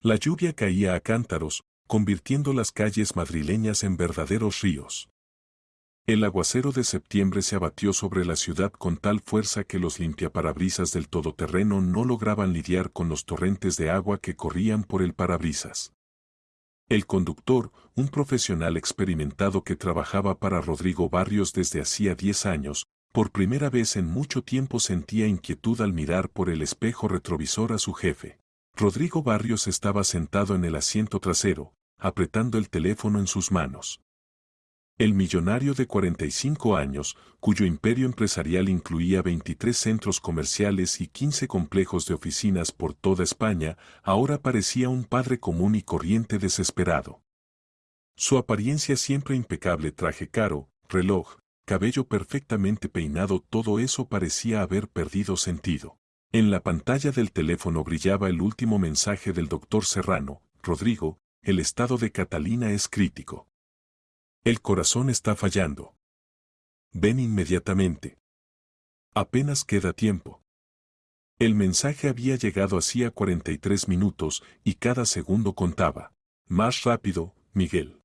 La lluvia caía a cántaros, convirtiendo las calles madrileñas en verdaderos ríos. El aguacero de septiembre se abatió sobre la ciudad con tal fuerza que los limpiaparabrisas del todoterreno no lograban lidiar con los torrentes de agua que corrían por el parabrisas. El conductor, un profesional experimentado que trabajaba para Rodrigo Barrios desde hacía 10 años, por primera vez en mucho tiempo sentía inquietud al mirar por el espejo retrovisor a su jefe. Rodrigo Barrios estaba sentado en el asiento trasero, apretando el teléfono en sus manos. El millonario de 45 años, cuyo imperio empresarial incluía 23 centros comerciales y 15 complejos de oficinas por toda España, ahora parecía un padre común y corriente desesperado. Su apariencia siempre impecable, traje caro, reloj, cabello perfectamente peinado, todo eso parecía haber perdido sentido. En la pantalla del teléfono brillaba el último mensaje del doctor Serrano: Rodrigo, el estado de Catalina es crítico. El corazón está fallando. Ven inmediatamente. Apenas queda tiempo. El mensaje había llegado hacía 43 minutos y cada segundo contaba. Más rápido, Miguel,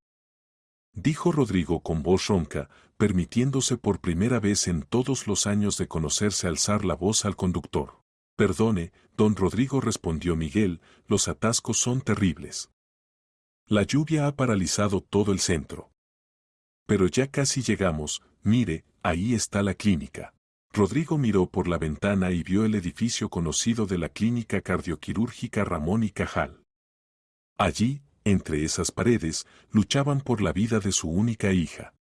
dijo Rodrigo con voz ronca, permitiéndose por primera vez en todos los años de conocerse alzar la voz al conductor. Perdone, don Rodrigo, respondió Miguel, los atascos son terribles. La lluvia ha paralizado todo el centro. Pero ya casi llegamos, mire, ahí está la clínica. Rodrigo miró por la ventana y vio el edificio conocido de la Clínica Cardioquirúrgica Ramón y Cajal. Allí, entre esas paredes, luchaban por la vida de su única hija.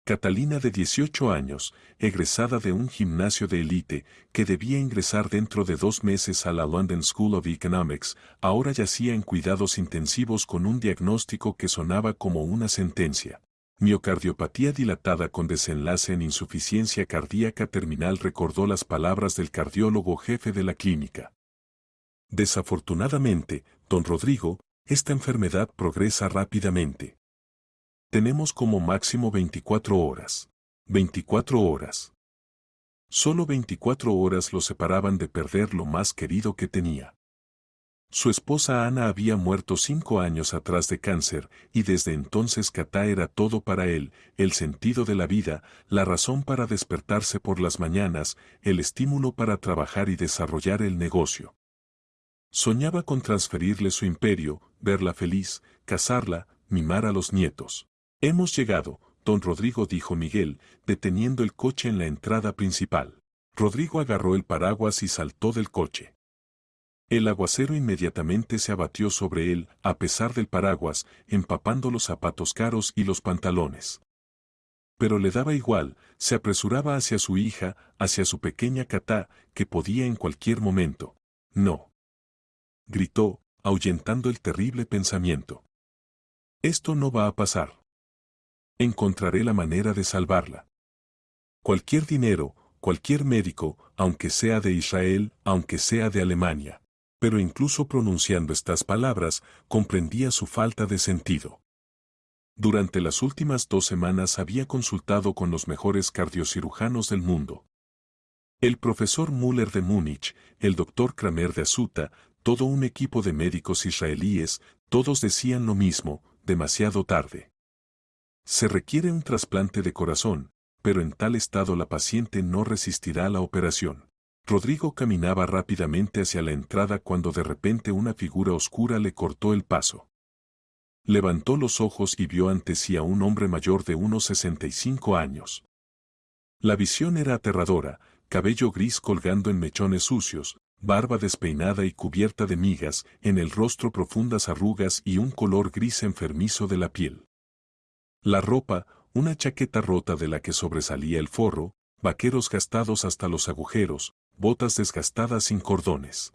Catalina, de 18 años, egresada de un gimnasio de élite, que debía ingresar dentro de 2 meses a la London School of Economics, ahora yacía en cuidados intensivos con un diagnóstico que sonaba como una sentencia. Miocardiopatía dilatada con desenlace en insuficiencia cardíaca terminal, recordó las palabras del cardiólogo jefe de la clínica. Desafortunadamente, don Rodrigo, esta enfermedad progresa rápidamente. Tenemos como máximo 24 horas. 24 horas. Solo 24 horas lo separaban de perder lo más querido que tenía. Su esposa Ana había muerto 5 años atrás de cáncer, y desde entonces Cata era todo para él, el sentido de la vida, la razón para despertarse por las mañanas, el estímulo para trabajar y desarrollar el negocio. Soñaba con transferirle su imperio, verla feliz, casarla, mimar a los nietos. Hemos llegado, don Rodrigo, dijo Miguel, deteniendo el coche en la entrada principal. Rodrigo agarró el paraguas y saltó del coche. El aguacero inmediatamente se abatió sobre él, a pesar del paraguas, empapando los zapatos caros y los pantalones. Pero le daba igual, se apresuraba hacia su hija, hacia su pequeña Cata, que podía en cualquier momento. No, gritó, ahuyentando el terrible pensamiento. Esto no va a pasar. Encontraré la manera de salvarla. Cualquier dinero, cualquier médico, aunque sea de Israel, aunque sea de Alemania. Pero incluso pronunciando estas palabras, comprendía su falta de sentido. Durante las últimas 2 semanas había consultado con los mejores cardiocirujanos del mundo. El profesor Müller de Múnich, el doctor Kramer de Asuta, todo un equipo de médicos israelíes, todos decían lo mismo: demasiado tarde. Se requiere un trasplante de corazón, pero en tal estado la paciente no resistirá la operación. Rodrigo caminaba rápidamente hacia la entrada cuando de repente una figura oscura le cortó el paso. Levantó los ojos y vio ante sí a un hombre mayor de unos 65 años. La visión era aterradora: cabello gris colgando en mechones sucios, barba despeinada y cubierta de migas, en el rostro profundas arrugas y un color gris enfermizo de la piel. La ropa, una chaqueta rota de la que sobresalía el forro, vaqueros gastados hasta los agujeros, botas desgastadas sin cordones.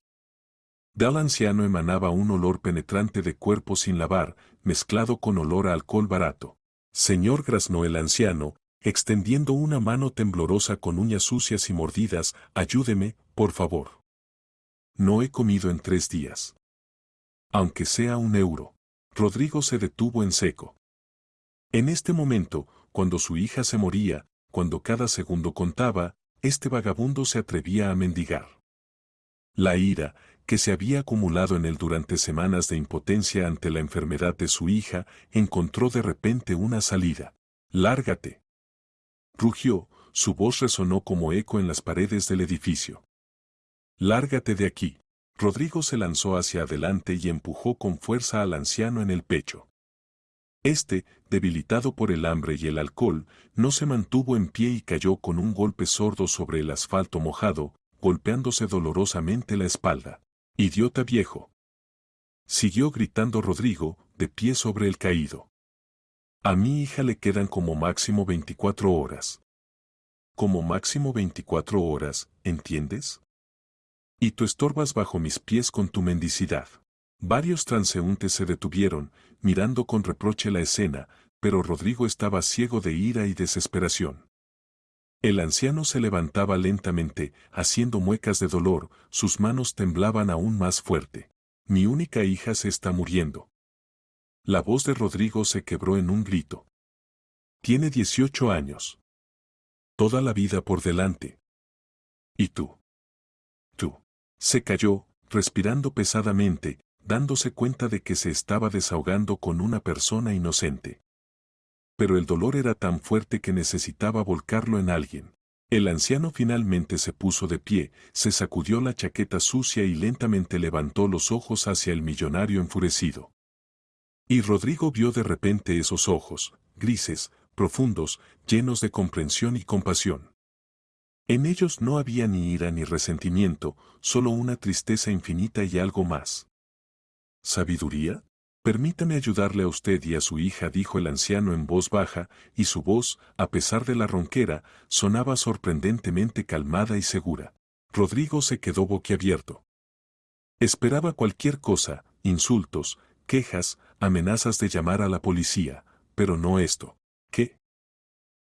Del anciano emanaba un olor penetrante de cuerpo sin lavar, mezclado con olor a alcohol barato. Señor, graznó el anciano, extendiendo una mano temblorosa con uñas sucias y mordidas, ayúdeme, por favor. No he comido en 3 días. Aunque sea 1 euro. Rodrigo se detuvo en seco. En este momento, cuando su hija se moría, cuando cada segundo contaba, este vagabundo se atrevía a mendigar. La ira, que se había acumulado en él durante semanas de impotencia ante la enfermedad de su hija, encontró de repente una salida. «¡Lárgate!», rugió, su voz resonó como eco en las paredes del edificio. «¡Lárgate de aquí!». Rodrigo se lanzó hacia adelante y empujó con fuerza al anciano en el pecho. Este, debilitado por el hambre y el alcohol, no se mantuvo en pie y cayó con un golpe sordo sobre el asfalto mojado, golpeándose dolorosamente la espalda. «¡Idiota viejo!», siguió gritando Rodrigo, de pie sobre el caído. «A mi hija le quedan como máximo 24 horas. Como máximo 24 horas, ¿entiendes? Y tú estorbas bajo mis pies con tu mendicidad». Varios transeúntes se detuvieron, mirando con reproche la escena, pero Rodrigo estaba ciego de ira y desesperación. El anciano se levantaba lentamente, haciendo muecas de dolor, sus manos temblaban aún más fuerte. «Mi única hija se está muriendo». La voz de Rodrigo se quebró en un grito. «Tiene 18 años. Toda la vida por delante. ¿Y tú? Tú». Se cayó, respirando pesadamente, dándose cuenta de que se estaba desahogando con una persona inocente. Pero el dolor era tan fuerte que necesitaba volcarlo en alguien. El anciano finalmente se puso de pie, se sacudió la chaqueta sucia y lentamente levantó los ojos hacia el millonario enfurecido. Y Rodrigo vio de repente esos ojos, grises, profundos, llenos de comprensión y compasión. En ellos no había ni ira ni resentimiento, solo una tristeza infinita y algo más. «¿Sabiduría? Permítame ayudarle a usted y a su hija», dijo el anciano en voz baja, y su voz, a pesar de la ronquera, sonaba sorprendentemente calmada y segura. Rodrigo se quedó boquiabierto. Esperaba cualquier cosa, insultos, quejas, amenazas de llamar a la policía, pero no esto. «¿Qué?»,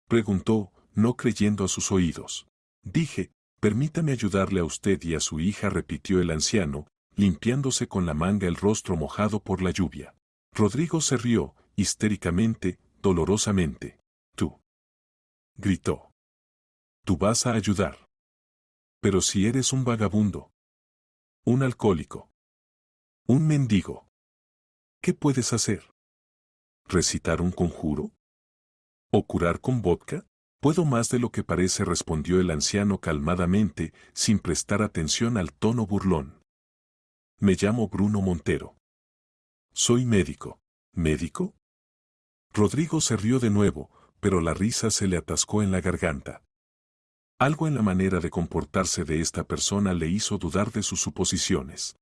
preguntó, no creyendo a sus oídos. «Dije, permítame ayudarle a usted y a su hija», repitió el anciano, limpiándose con la manga el rostro mojado por la lluvia. Rodrigo se rió, histéricamente, dolorosamente. «¿Tú?», gritó. «¿Tú vas a ayudar? Pero si eres un vagabundo, un alcohólico, un mendigo, ¿qué puedes hacer? ¿Recitar un conjuro? ¿O curar con vodka?». «Puedo más de lo que parece», respondió el anciano calmadamente, sin prestar atención al tono burlón. «Me llamo Bruno Montero. Soy médico». «¿Médico?». Rodrigo se rió de nuevo, pero la risa se le atascó en la garganta. Algo en la manera de comportarse de esta persona le hizo dudar de sus suposiciones.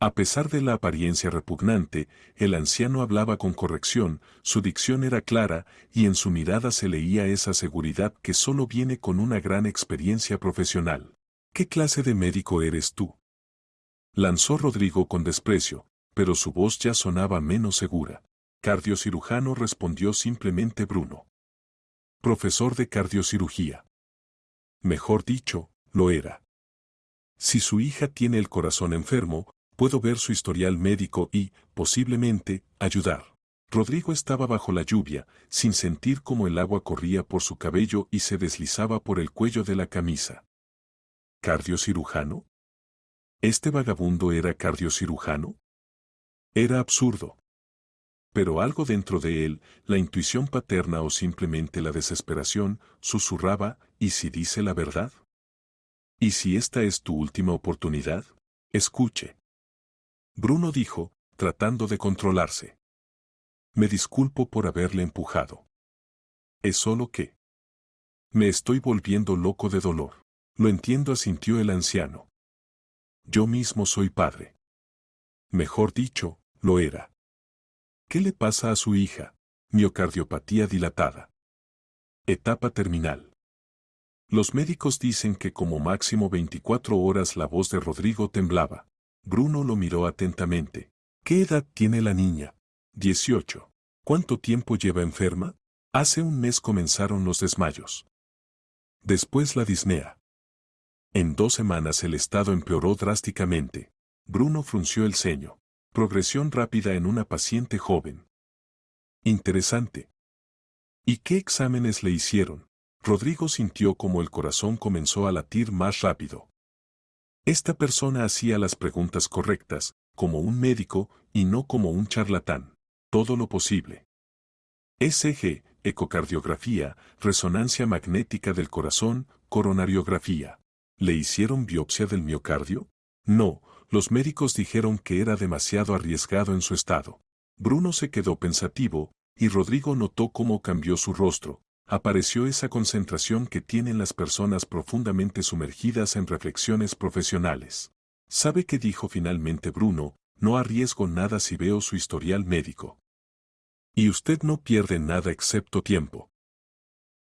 A pesar de la apariencia repugnante, el anciano hablaba con corrección, su dicción era clara, y en su mirada se leía esa seguridad que solo viene con una gran experiencia profesional. «¿Qué clase de médico eres tú?», lanzó Rodrigo con desprecio, pero su voz ya sonaba menos segura. «Cardiocirujano», respondió simplemente Bruno. «Profesor de cardiocirugía». Mejor dicho, lo era. Si su hija tiene el corazón enfermo, puedo ver su historial médico y, posiblemente, ayudar. Rodrigo estaba bajo la lluvia, sin sentir cómo el agua corría por su cabello y se deslizaba por el cuello de la camisa. ¿Cardiocirujano? ¿Este vagabundo era cardiocirujano? Era absurdo. Pero algo dentro de él, la intuición paterna o simplemente la desesperación, susurraba: ¿y si dice la verdad? ¿Y si esta es tu última oportunidad? Escuche. Bruno dijo, tratando de controlarse. Me disculpo por haberle empujado. Es solo que me estoy volviendo loco de dolor. Lo entiendo, asintió el anciano. Yo mismo soy padre. Mejor dicho, lo era. ¿Qué le pasa a su hija? Miocardiopatía dilatada. Etapa terminal. Los médicos dicen que como máximo 24 horas. La voz de Rodrigo temblaba. Bruno lo miró atentamente. ¿Qué edad tiene la niña? 18. ¿Cuánto tiempo lleva enferma? Hace un mes comenzaron los desmayos. Después la disnea. En 2 semanas el estado empeoró drásticamente. Bruno frunció el ceño. Progresión rápida en una paciente joven. Interesante. ¿Y qué exámenes le hicieron? Rodrigo sintió como el corazón comenzó a latir más rápido. Esta persona hacía las preguntas correctas, como un médico, y no como un charlatán. Todo lo posible. ECG, ecocardiografía, resonancia magnética del corazón, coronariografía. ¿Le hicieron biopsia del miocardio? No, los médicos dijeron que era demasiado arriesgado en su estado. Bruno se quedó pensativo, y Rodrigo notó cómo cambió su rostro. Apareció esa concentración que tienen las personas profundamente sumergidas en reflexiones profesionales. ¿Sabe qué dijo finalmente Bruno? No arriesgo nada si veo su historial médico. Y usted no pierde nada excepto tiempo.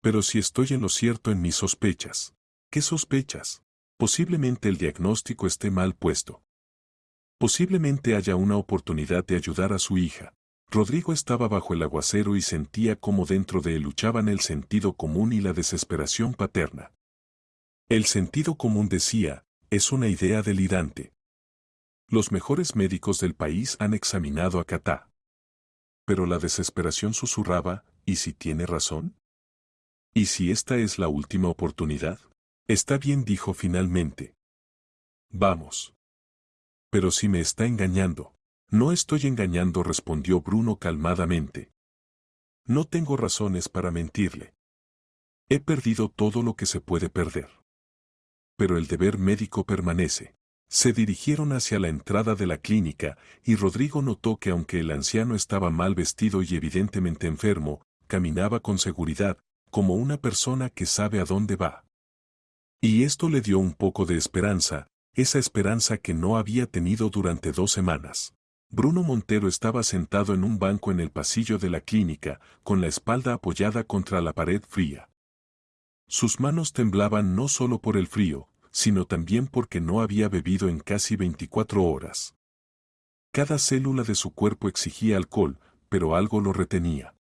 Pero si estoy en lo cierto en mis sospechas. ¿Qué sospechas? Posiblemente el diagnóstico esté mal puesto. Posiblemente haya una oportunidad de ayudar a su hija. Rodrigo estaba bajo el aguacero y sentía cómo dentro de él luchaban el sentido común y la desesperación paterna. El sentido común decía, es una idea delirante. Los mejores médicos del país han examinado a Katá. Pero la desesperación susurraba, ¿y si tiene razón? ¿Y si esta es la última oportunidad? Está bien, dijo finalmente. Vamos. Pero si me está engañando. No estoy engañando, respondió Bruno calmadamente. No tengo razones para mentirle. He perdido todo lo que se puede perder. Pero el deber médico permanece. Se dirigieron hacia la entrada de la clínica, y Rodrigo notó que aunque el anciano estaba mal vestido y evidentemente enfermo, caminaba con seguridad, como una persona que sabe a dónde va. Y esto le dio un poco de esperanza, esa esperanza que no había tenido durante 2 semanas. Bruno Montero estaba sentado en un banco en el pasillo de la clínica, con la espalda apoyada contra la pared fría. Sus manos temblaban no solo por el frío, sino también porque no había bebido en casi 24 horas. Cada célula de su cuerpo exigía alcohol, pero algo lo retenía.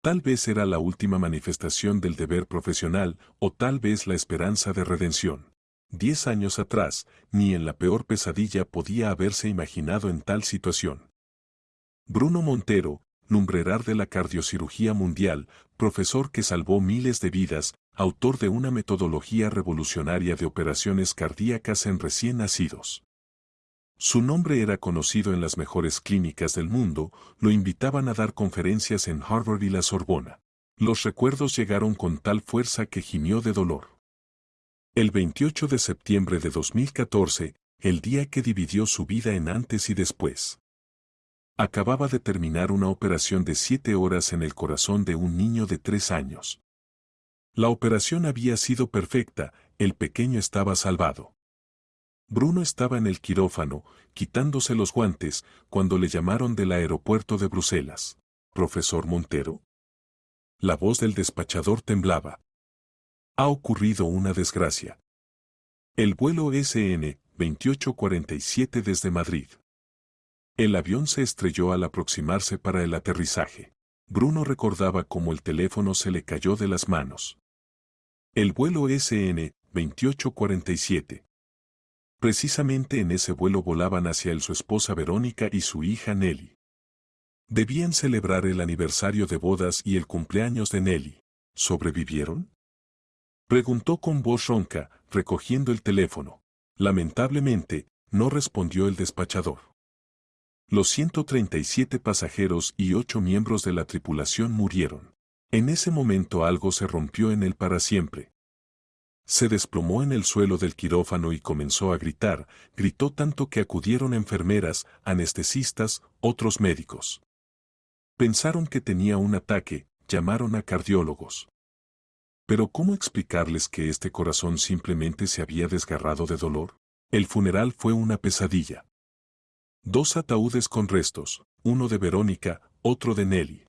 Tal vez era la última manifestación del deber profesional, o tal vez la esperanza de redención. 10 años atrás, ni en la peor pesadilla podía haberse imaginado en tal situación. Bruno Montero, lumbrerar de la cardiocirugía mundial, profesor que salvó miles de vidas, autor de una metodología revolucionaria de operaciones cardíacas en recién nacidos. Su nombre era conocido en las mejores clínicas del mundo, lo invitaban a dar conferencias en Harvard y la Sorbona. Los recuerdos llegaron con tal fuerza que gimió de dolor. El 28 de septiembre de 2014, el día que dividió su vida en antes y después. Acababa de terminar una operación de 7 horas en el corazón de un niño de 3 años. La operación había sido perfecta, el pequeño estaba salvado. Bruno estaba en el quirófano, quitándose los guantes, cuando le llamaron del aeropuerto de Bruselas. ¿Profesor Montero? La voz del despachador temblaba. Ha ocurrido una desgracia. El vuelo SN 2847 desde Madrid. El avión se estrelló al aproximarse para el aterrizaje. Bruno recordaba cómo el teléfono se le cayó de las manos. El vuelo SN 2847. Precisamente en ese vuelo volaban hacia él su esposa Verónica y su hija Nelly. Debían celebrar el aniversario de bodas y el cumpleaños de Nelly. ¿Sobrevivieron? Preguntó con voz ronca, recogiendo el teléfono. Lamentablemente, no respondió el despachador. Los 137 pasajeros y 8 miembros de la tripulación murieron. En ese momento algo se rompió en él para siempre. Se desplomó en el suelo del quirófano y comenzó a gritar, gritó tanto que acudieron enfermeras, anestesistas, otros médicos. Pensaron que tenía un ataque, llamaron a cardiólogos. Pero ¿cómo explicarles que este corazón simplemente se había desgarrado de dolor? El funeral fue una pesadilla. 2 ataúdes con restos, uno de Verónica, otro de Nelly.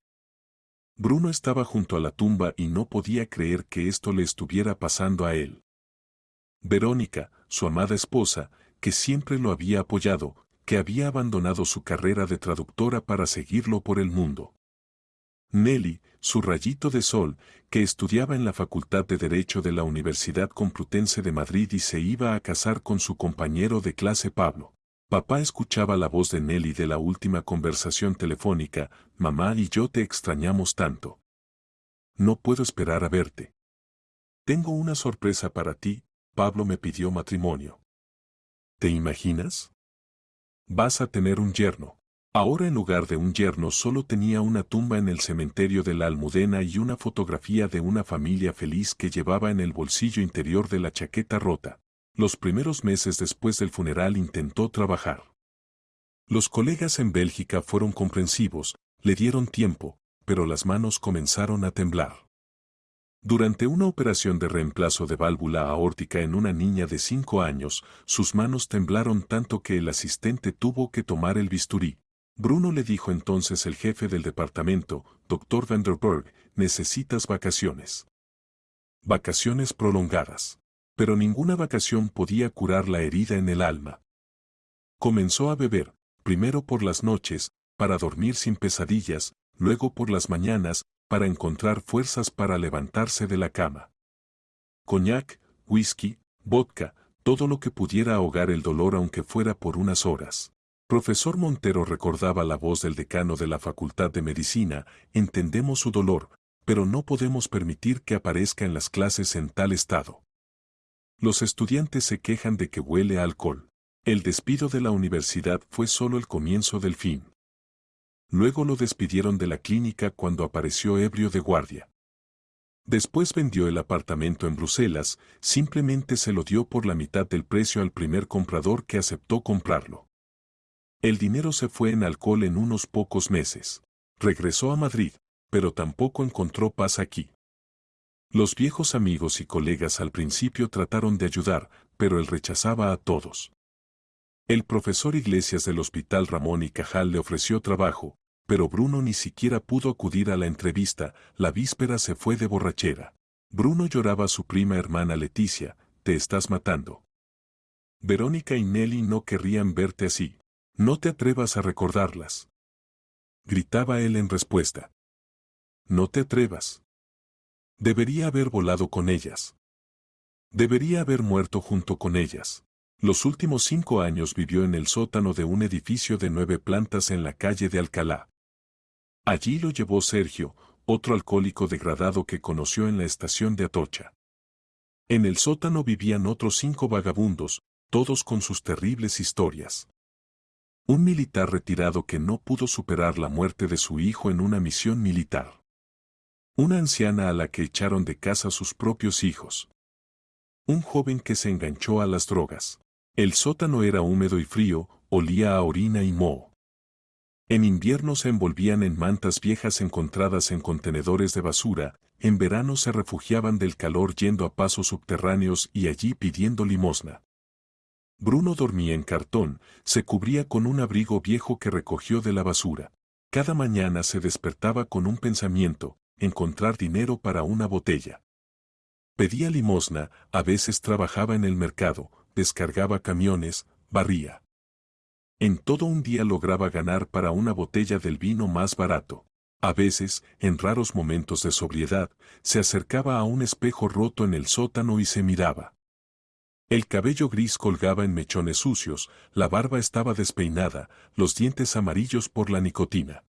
Bruno estaba junto a la tumba y no podía creer que esto le estuviera pasando a él. Verónica, su amada esposa, que siempre lo había apoyado, que había abandonado su carrera de traductora para seguirlo por el mundo. Nelly, su rayito de sol, que estudiaba en la Facultad de Derecho de la Universidad Complutense de Madrid y se iba a casar con su compañero de clase Pablo. Papá escuchaba la voz de Nelly de la última conversación telefónica, mamá y yo te extrañamos tanto. No puedo esperar a verte. Tengo una sorpresa para ti, Pablo me pidió matrimonio. ¿Te imaginas? Vas a tener un yerno. Ahora en lugar de un yerno solo tenía una tumba en el cementerio de la Almudena y una fotografía de una familia feliz que llevaba en el bolsillo interior de la chaqueta rota. Los primeros meses después del funeral intentó trabajar. Los colegas en Bélgica fueron comprensivos, le dieron tiempo, pero las manos comenzaron a temblar. Durante una operación de reemplazo de válvula aórtica en una niña de 5 años, sus manos temblaron tanto que el asistente tuvo que tomar el bisturí. Bruno le dijo entonces el jefe del departamento, Dr. Van der Berg, necesitas vacaciones. Vacaciones prolongadas. Pero ninguna vacación podía curar la herida en el alma. Comenzó a beber, primero por las noches, para dormir sin pesadillas, luego por las mañanas, para encontrar fuerzas para levantarse de la cama. Coñac, whisky, vodka, todo lo que pudiera ahogar el dolor aunque fuera por unas horas. Profesor Montero recordaba la voz del decano de la Facultad de Medicina, entendemos su dolor, pero no podemos permitir que aparezca en las clases en tal estado. Los estudiantes se quejan de que huele a alcohol. El despido de la universidad fue solo el comienzo del fin. Luego lo despidieron de la clínica cuando apareció ebrio de guardia. Después vendió el apartamento en Bruselas, simplemente se lo dio por la mitad del precio al primer comprador que aceptó comprarlo. El dinero se fue en alcohol en unos pocos meses. Regresó a Madrid, pero tampoco encontró paz aquí. Los viejos amigos y colegas al principio trataron de ayudar, pero él rechazaba a todos. El profesor Iglesias del Hospital Ramón y Cajal le ofreció trabajo, pero Bruno ni siquiera pudo acudir a la entrevista, la víspera se fue de borrachera. Bruno lloraba a su prima hermana Leticia, te estás matando. Verónica y Nelly no querrían verte así. No te atrevas a recordarlas. Gritaba él en respuesta. No te atrevas. Debería haber volado con ellas. Debería haber muerto junto con ellas. Los últimos 5 años vivió en el sótano de un edificio de 9 plantas en la calle de Alcalá. Allí lo llevó Sergio, otro alcohólico degradado que conoció en la estación de Atocha. En el sótano vivían otros 5 vagabundos, todos con sus terribles historias. Un militar retirado que no pudo superar la muerte de su hijo en una misión militar. Una anciana a la que echaron de casa sus propios hijos. Un joven que se enganchó a las drogas. El sótano era húmedo y frío, olía a orina y moho. En invierno se envolvían en mantas viejas encontradas en contenedores de basura, en verano se refugiaban del calor yendo a pasos subterráneos y allí pidiendo limosna. Bruno dormía en cartón, se cubría con un abrigo viejo que recogió de la basura. Cada mañana se despertaba con un pensamiento, encontrar dinero para una botella. Pedía limosna, a veces trabajaba en el mercado, descargaba camiones, barría. En todo un día lograba ganar para una botella del vino más barato. A veces, en raros momentos de sobriedad, se acercaba a un espejo roto en el sótano y se miraba. El cabello gris colgaba en mechones sucios, la barba estaba despeinada, los dientes amarillos por la nicotina.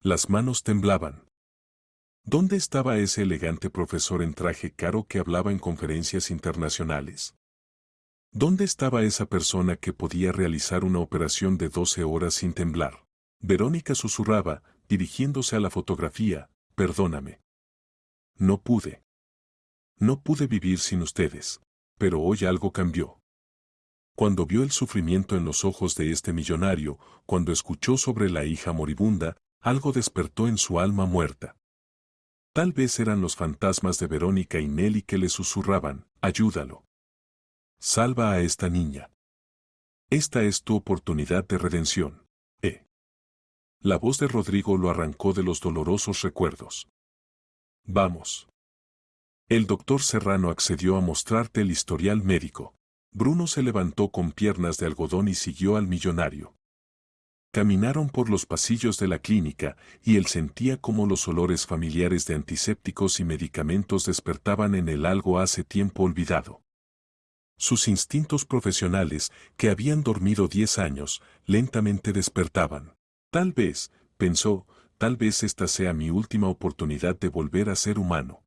Las manos temblaban. ¿Dónde estaba ese elegante profesor en traje caro que hablaba en conferencias internacionales? ¿Dónde estaba esa persona que podía realizar una operación de 12 horas sin temblar? Verónica susurraba, dirigiéndose a la fotografía, perdóname. No pude. No pude vivir sin ustedes. Pero hoy algo cambió. Cuando vio el sufrimiento en los ojos de este millonario, cuando escuchó sobre la hija moribunda, algo despertó en su alma muerta. Tal vez eran los fantasmas de Verónica y Nelly que le susurraban, ayúdalo. Salva a esta niña. Esta es tu oportunidad de redención. La voz de Rodrigo lo arrancó de los dolorosos recuerdos. Vamos. El doctor Serrano accedió a mostrarte el historial médico. Bruno se levantó con piernas de algodón y siguió al millonario. Caminaron por los pasillos de la clínica y él sentía como los olores familiares de antisépticos y medicamentos despertaban en él algo hace tiempo olvidado. Sus instintos profesionales, que habían dormido 10 años, lentamente despertaban. Tal vez, pensó, tal vez esta sea mi última oportunidad de volver a ser humano.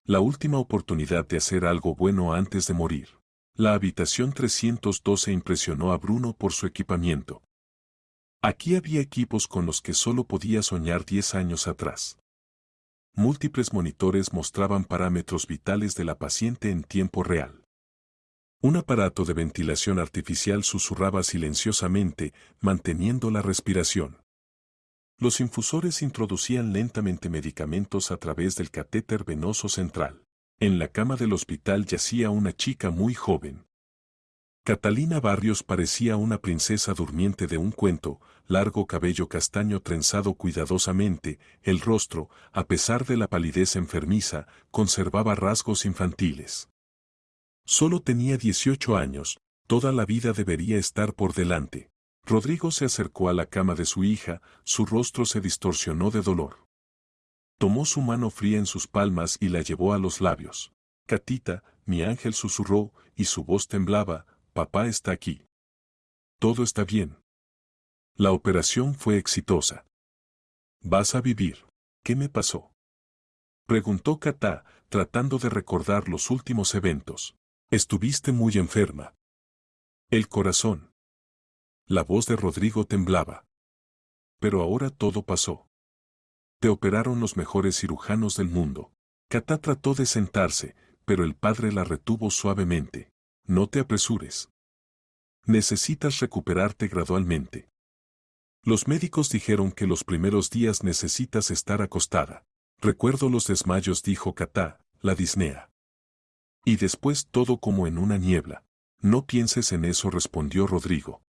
La última oportunidad de hacer algo bueno antes de morir. La habitación 312 impresionó a Bruno por su equipamiento. Aquí había equipos con los que solo podía soñar 10 años atrás. Múltiples monitores mostraban parámetros vitales de la paciente en tiempo real. Un aparato de ventilación artificial susurraba silenciosamente, manteniendo la respiración. Los infusores introducían lentamente medicamentos a través del catéter venoso central. En la cama del hospital yacía una chica muy joven. Catalina Barrios parecía una princesa durmiente de un cuento, largo cabello castaño trenzado cuidadosamente, el rostro, a pesar de la palidez enfermiza, conservaba rasgos infantiles. Solo tenía 18 años, toda la vida debería estar por delante. Rodrigo se acercó a la cama de su hija, su rostro se distorsionó de dolor. Tomó su mano fría en sus palmas y la llevó a los labios. Catita, mi ángel susurró, y su voz temblaba, papá está aquí. Todo está bien. La operación fue exitosa. ¿Vas a vivir? ¿Qué me pasó? Preguntó Catá, tratando de recordar los últimos eventos. Estuviste muy enferma. El corazón. La voz de Rodrigo temblaba. Pero ahora todo pasó. Te operaron los mejores cirujanos del mundo. Catá trató de sentarse, pero el padre la retuvo suavemente. No te apresures. Necesitas recuperarte gradualmente. Los médicos dijeron que los primeros días necesitas estar acostada. Recuerdo los desmayos, dijo Catá, la disnea. Y después todo como en una niebla. No pienses en eso, respondió Rodrigo.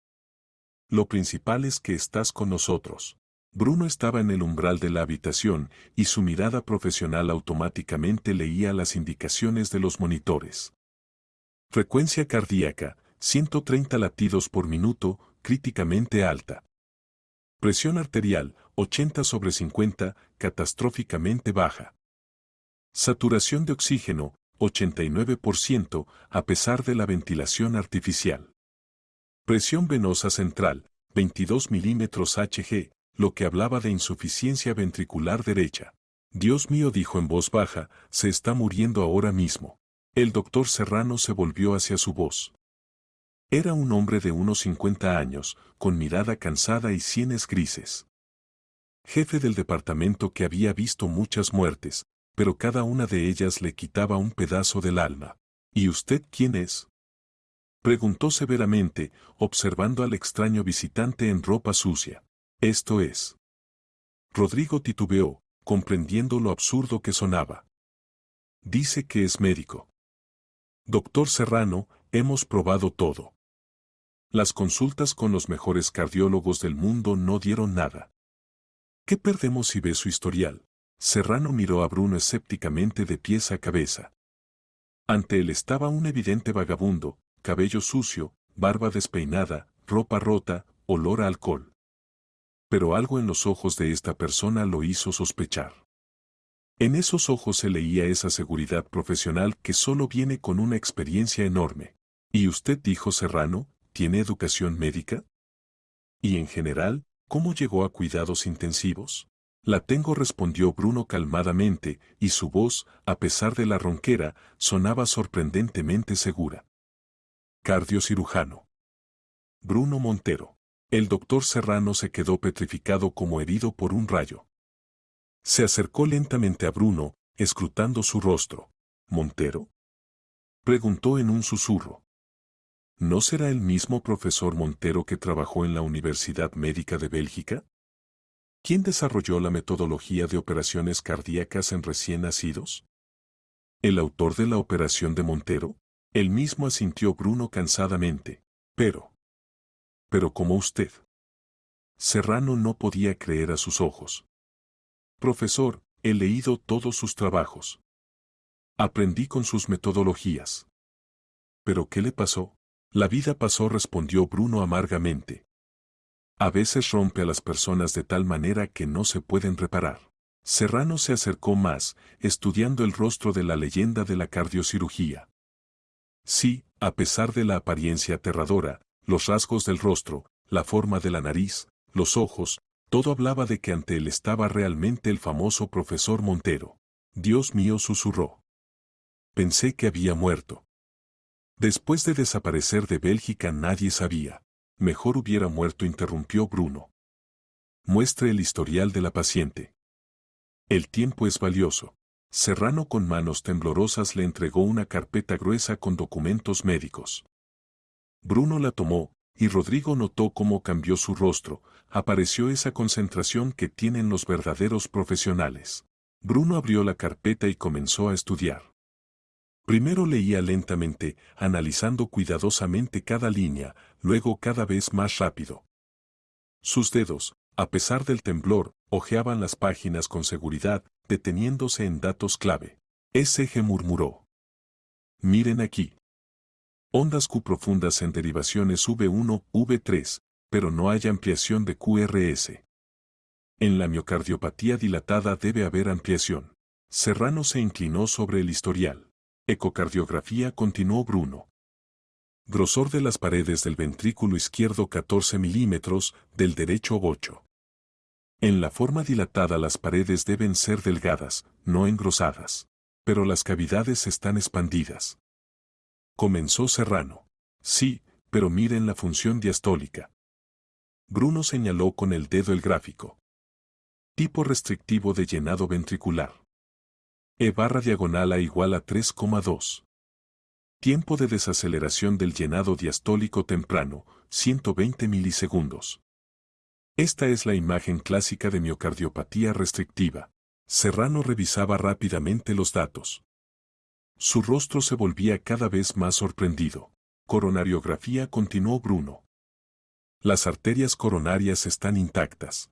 Lo principal es que estás con nosotros. Bruno estaba en el umbral de la habitación y su mirada profesional automáticamente leía las indicaciones de los monitores. Frecuencia cardíaca, 130 latidos por minuto, críticamente alta. Presión arterial, 80/50, catastróficamente baja. Saturación de oxígeno, 89%, a pesar de la ventilación artificial. Presión venosa central, 22 milímetros Hg, lo que hablaba de insuficiencia ventricular derecha. Dios mío, dijo en voz baja, se está muriendo ahora mismo. El doctor Serrano se volvió hacia su voz. Era un hombre de unos 50 años, con mirada cansada y sienes grises. Jefe del departamento que había visto muchas muertes, pero cada una de ellas le quitaba un pedazo del alma. ¿Y usted quién es? Preguntó severamente, observando al extraño visitante en ropa sucia. Esto es. Rodrigo titubeó, comprendiendo lo absurdo que sonaba. Dice que es médico. Doctor Serrano, hemos probado todo. Las consultas con los mejores cardiólogos del mundo no dieron nada. ¿Qué perdemos si ve su historial? Serrano miró a Bruno escépticamente de pies a cabeza. Ante él estaba un evidente vagabundo, cabello sucio, barba despeinada, ropa rota, olor a alcohol. Pero algo en los ojos de esta persona lo hizo sospechar. En esos ojos se leía esa seguridad profesional que solo viene con una experiencia enorme. ¿Y usted, dijo Serrano, tiene educación médica? ¿Y en general, cómo llegó a cuidados intensivos? La tengo, respondió Bruno calmadamente, y su voz, a pesar de la ronquera, sonaba sorprendentemente segura. Cardiocirujano. Bruno Montero. El doctor Serrano se quedó petrificado como herido por un rayo. Se acercó lentamente a Bruno, escrutando su rostro. ¿Montero? Preguntó en un susurro. ¿No será el mismo profesor Montero que trabajó en la Universidad Médica de Bélgica? ¿Quién desarrolló la metodología de operaciones cardíacas en recién nacidos? ¿El autor de la operación de Montero? El mismo, asintió Bruno cansadamente. Pero como usted. Serrano no podía creer a sus ojos. Profesor, he leído todos sus trabajos. Aprendí con sus metodologías. ¿Pero qué le pasó? La vida pasó, respondió Bruno amargamente. A veces rompe a las personas de tal manera que no se pueden reparar. Serrano se acercó más, estudiando el rostro de la leyenda de la cardiocirugía. Sí, a pesar de la apariencia aterradora, los rasgos del rostro, la forma de la nariz, los ojos, todo hablaba de que ante él estaba realmente el famoso profesor Montero. Dios mío, susurró. Pensé que había muerto. Después de desaparecer de Bélgica nadie sabía. Mejor hubiera muerto, interrumpió Bruno. Muestre el historial de la paciente. El tiempo es valioso. Serrano con manos temblorosas le entregó una carpeta gruesa con documentos médicos. Bruno la tomó, y Rodrigo notó cómo cambió su rostro. Apareció esa concentración que tienen los verdaderos profesionales. Bruno abrió la carpeta y comenzó a estudiar. Primero leía lentamente, analizando cuidadosamente cada línea, luego cada vez más rápido. Sus dedos, a pesar del temblor, hojeaban las páginas con seguridad, deteniéndose en datos clave. SG murmuró. Miren aquí. Ondas Q profundas en derivaciones V1, V3, pero no hay ampliación de QRS. En la miocardiopatía dilatada debe haber ampliación. Serrano se inclinó sobre el historial. Ecocardiografía, continuó Bruno. Grosor de las paredes del ventrículo izquierdo 14 milímetros, del derecho 8. En la forma dilatada las paredes deben ser delgadas, no engrosadas. Pero las cavidades están expandidas. Comenzó Serrano. Sí, pero miren la función diastólica. Bruno señaló con el dedo el gráfico. Tipo restrictivo de llenado ventricular. E/diagonal A igual a 3,2. Tiempo de desaceleración del llenado diastólico temprano, 120 milisegundos. Esta es la imagen clásica de miocardiopatía restrictiva. Serrano revisaba rápidamente los datos. Su rostro se volvía cada vez más sorprendido. Coronariografía, continuó Bruno. Las arterias coronarias están intactas.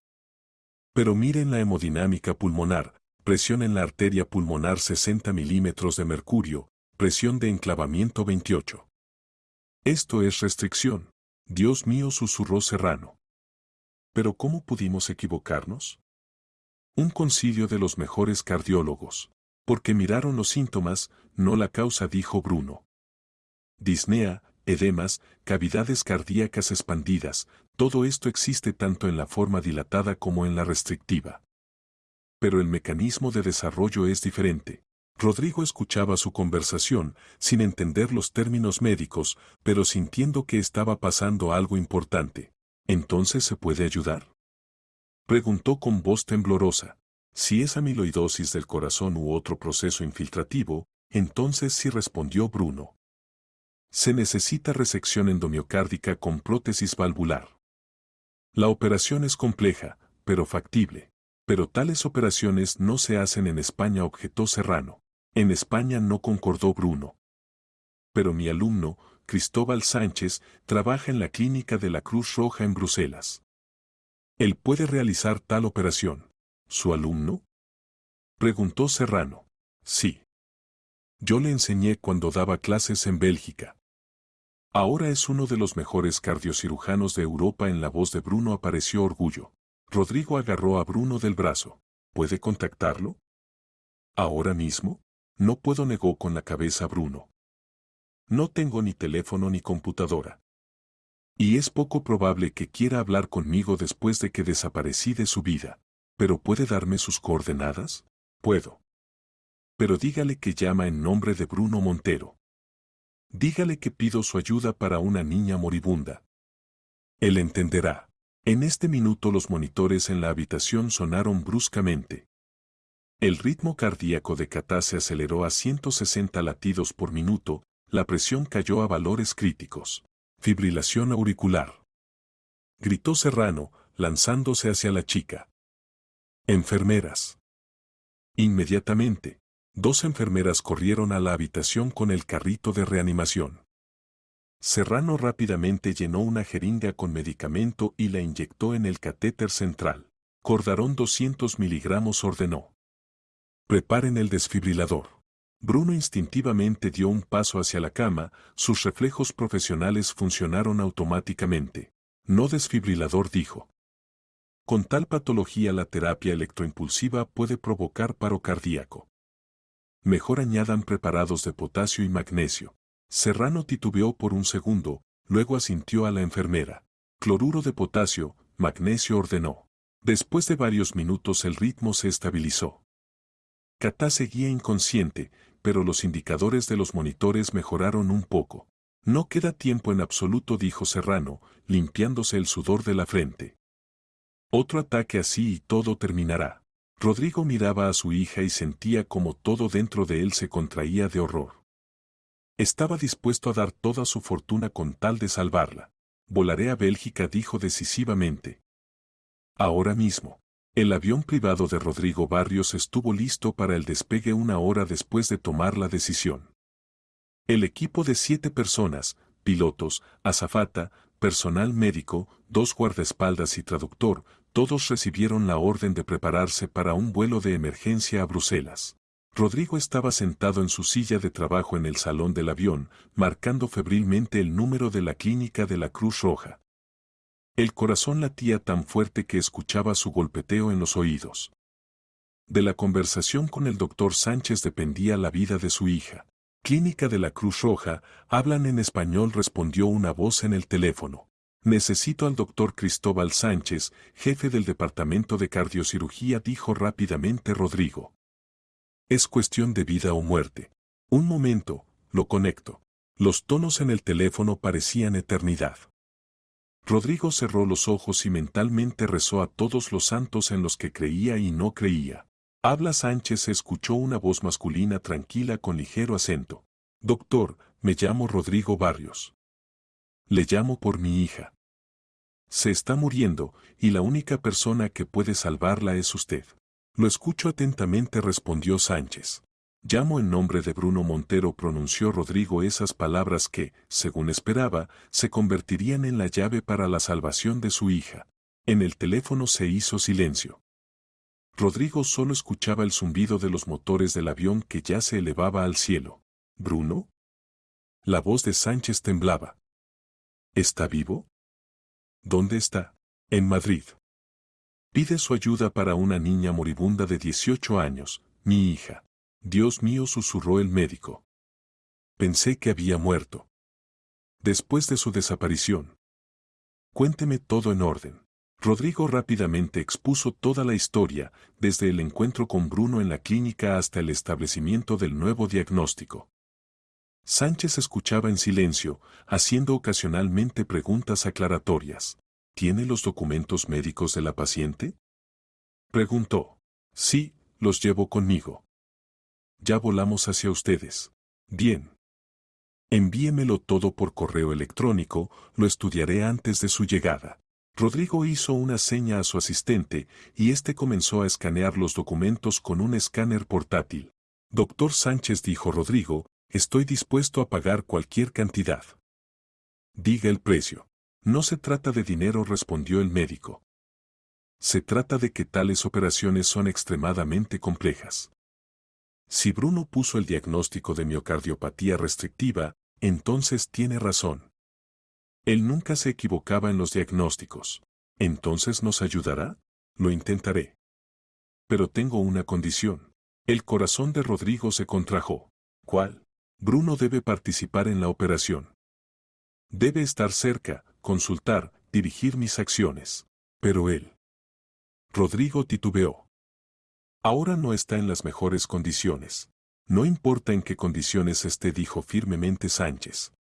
Pero miren la hemodinámica pulmonar, presión en la arteria pulmonar 60 milímetros de mercurio, presión de enclavamiento 28. Esto es restricción. Dios mío, susurró Serrano. ¿Pero cómo pudimos equivocarnos? Un concilio de los mejores cardiólogos. Porque miraron los síntomas, no la causa, dijo Bruno. Disnea, edemas, cavidades cardíacas expandidas, todo esto existe tanto en la forma dilatada como en la restrictiva. Pero el mecanismo de desarrollo es diferente. Rodrigo escuchaba su conversación, sin entender los términos médicos, pero sintiendo que estaba pasando algo importante. ¿Entonces se puede ayudar?, preguntó con voz temblorosa. Si es amiloidosis del corazón u otro proceso infiltrativo, entonces sí, respondió Bruno. Se necesita resección endomiocárdica con prótesis valvular. La operación es compleja, pero factible. Pero tales operaciones no se hacen en España, objetó Serrano. En España no, concordó Bruno. Pero mi alumno, Cristóbal Sánchez, trabaja en la clínica de la Cruz Roja en Bruselas. Él puede realizar tal operación. ¿Su alumno?, preguntó Serrano. Sí. Yo le enseñé cuando daba clases en Bélgica. Ahora es uno de los mejores cardiocirujanos de Europa. En la voz de Bruno apareció orgullo. Rodrigo agarró a Bruno del brazo. ¿Puede contactarlo? ¿Ahora mismo? No puedo, negó con la cabeza Bruno. No tengo ni teléfono ni computadora. Y es poco probable que quiera hablar conmigo después de que desaparecí de su vida. ¿Pero puede darme sus coordenadas? Puedo. Pero dígale que llama en nombre de Bruno Montero. Dígale que pido su ayuda para una niña moribunda. Él entenderá. En este minuto los monitores en la habitación sonaron bruscamente. El ritmo cardíaco de Katá se aceleró a 160 latidos por minuto, la presión cayó a valores críticos. Fibrilación auricular. Gritó Serrano, lanzándose hacia la chica. Enfermeras. Inmediatamente, 2 enfermeras corrieron a la habitación con el carrito de reanimación. Serrano rápidamente llenó una jeringa con medicamento y la inyectó en el catéter central. Cordarón 200 miligramos, ordenó. Preparen el desfibrilador. Bruno instintivamente dio un paso hacia la cama, sus reflejos profesionales funcionaron automáticamente. No desfibrilador, dijo. Con tal patología la terapia electroimpulsiva puede provocar paro cardíaco. Mejor añadan preparados de potasio y magnesio. Serrano titubeó por un segundo, luego asintió a la enfermera. Cloruro de potasio, magnesio, ordenó. Después de varios minutos el ritmo se estabilizó. Katá seguía inconsciente, pero los indicadores de los monitores mejoraron un poco. No queda tiempo en absoluto, dijo Serrano, limpiándose el sudor de la frente. Otro ataque así y todo terminará. Rodrigo miraba a su hija y sentía como todo dentro de él se contraía de horror. Estaba dispuesto a dar toda su fortuna con tal de salvarla. Volaré a Bélgica, dijo decisivamente. Ahora mismo. El avión privado de Rodrigo Barrios estuvo listo para el despegue 1 hora después de tomar la decisión. El equipo de 7 personas, pilotos, azafata, personal médico, 2 guardaespaldas y traductor, todos recibieron la orden de prepararse para un vuelo de emergencia a Bruselas. Rodrigo estaba sentado en su silla de trabajo en el salón del avión, marcando febrilmente el número de la clínica de la Cruz Roja. El corazón latía tan fuerte que escuchaba su golpeteo en los oídos. De la conversación con el doctor Sánchez dependía la vida de su hija. Clínica de la Cruz Roja, hablan en español, respondió una voz en el teléfono. Necesito al doctor Cristóbal Sánchez, jefe del departamento de cardiocirugía, dijo rápidamente Rodrigo. Es cuestión de vida o muerte. Un momento, lo conecto. Los tonos en el teléfono parecían eternidad. Rodrigo cerró los ojos y mentalmente rezó a todos los santos en los que creía y no creía. Habla Sánchez, se escuchó una voz masculina tranquila con ligero acento. Doctor, me llamo Rodrigo Barrios. Le llamo por mi hija. Se está muriendo, y la única persona que puede salvarla es usted. Lo escucho atentamente, respondió Sánchez. Llamo en nombre de Bruno Montero, pronunció Rodrigo esas palabras que, según esperaba, se convertirían en la llave para la salvación de su hija. En el teléfono se hizo silencio. Rodrigo solo escuchaba el zumbido de los motores del avión que ya se elevaba al cielo. ¿Bruno? La voz de Sánchez temblaba. ¿Está vivo? ¿Dónde está? En Madrid. Pide su ayuda para una niña moribunda de 18 años, mi hija. Dios mío, susurró el médico. Pensé que había muerto. Después de su desaparición. Cuénteme todo en orden. Rodrigo rápidamente expuso toda la historia, desde el encuentro con Bruno en la clínica hasta el establecimiento del nuevo diagnóstico. Sánchez escuchaba en silencio, haciendo ocasionalmente preguntas aclaratorias. ¿Tiene los documentos médicos de la paciente? Preguntó. Sí, los llevo conmigo. Ya volamos hacia ustedes. Bien. Envíemelo todo por correo electrónico, lo estudiaré antes de su llegada. Rodrigo hizo una seña a su asistente, y éste comenzó a escanear los documentos con un escáner portátil. Doctor Sánchez, dijo Rodrigo, estoy dispuesto a pagar cualquier cantidad. Diga el precio. No se trata de dinero, respondió el médico. Se trata de que tales operaciones son extremadamente complejas. Si Bruno puso el diagnóstico de miocardiopatía restrictiva, entonces tiene razón. Él nunca se equivocaba en los diagnósticos. ¿Entonces nos ayudará? Lo intentaré. Pero tengo una condición. El corazón de Rodrigo se contrajo. ¿Cuál? Bruno debe participar en la operación. Debe estar cerca, consultar, dirigir mis acciones. Pero él. Rodrigo titubeó. Ahora no está en las mejores condiciones. No importa en qué condiciones esté, dijo firmemente Sánchez.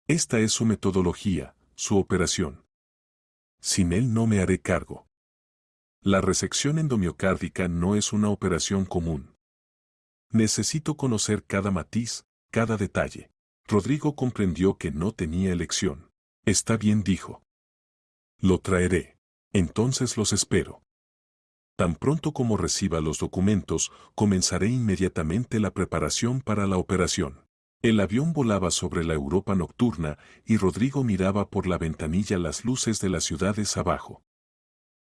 Esta es su metodología, su operación. Sin él no me haré cargo. La resección endomiocárdica no es una operación común. Necesito conocer cada matiz, cada detalle. Rodrigo comprendió que no tenía elección. Está bien, dijo. Lo traeré. Entonces los espero. Tan pronto como reciba los documentos, comenzaré inmediatamente la preparación para la operación. El avión volaba sobre la Europa nocturna y Rodrigo miraba por la ventanilla las luces de las ciudades abajo.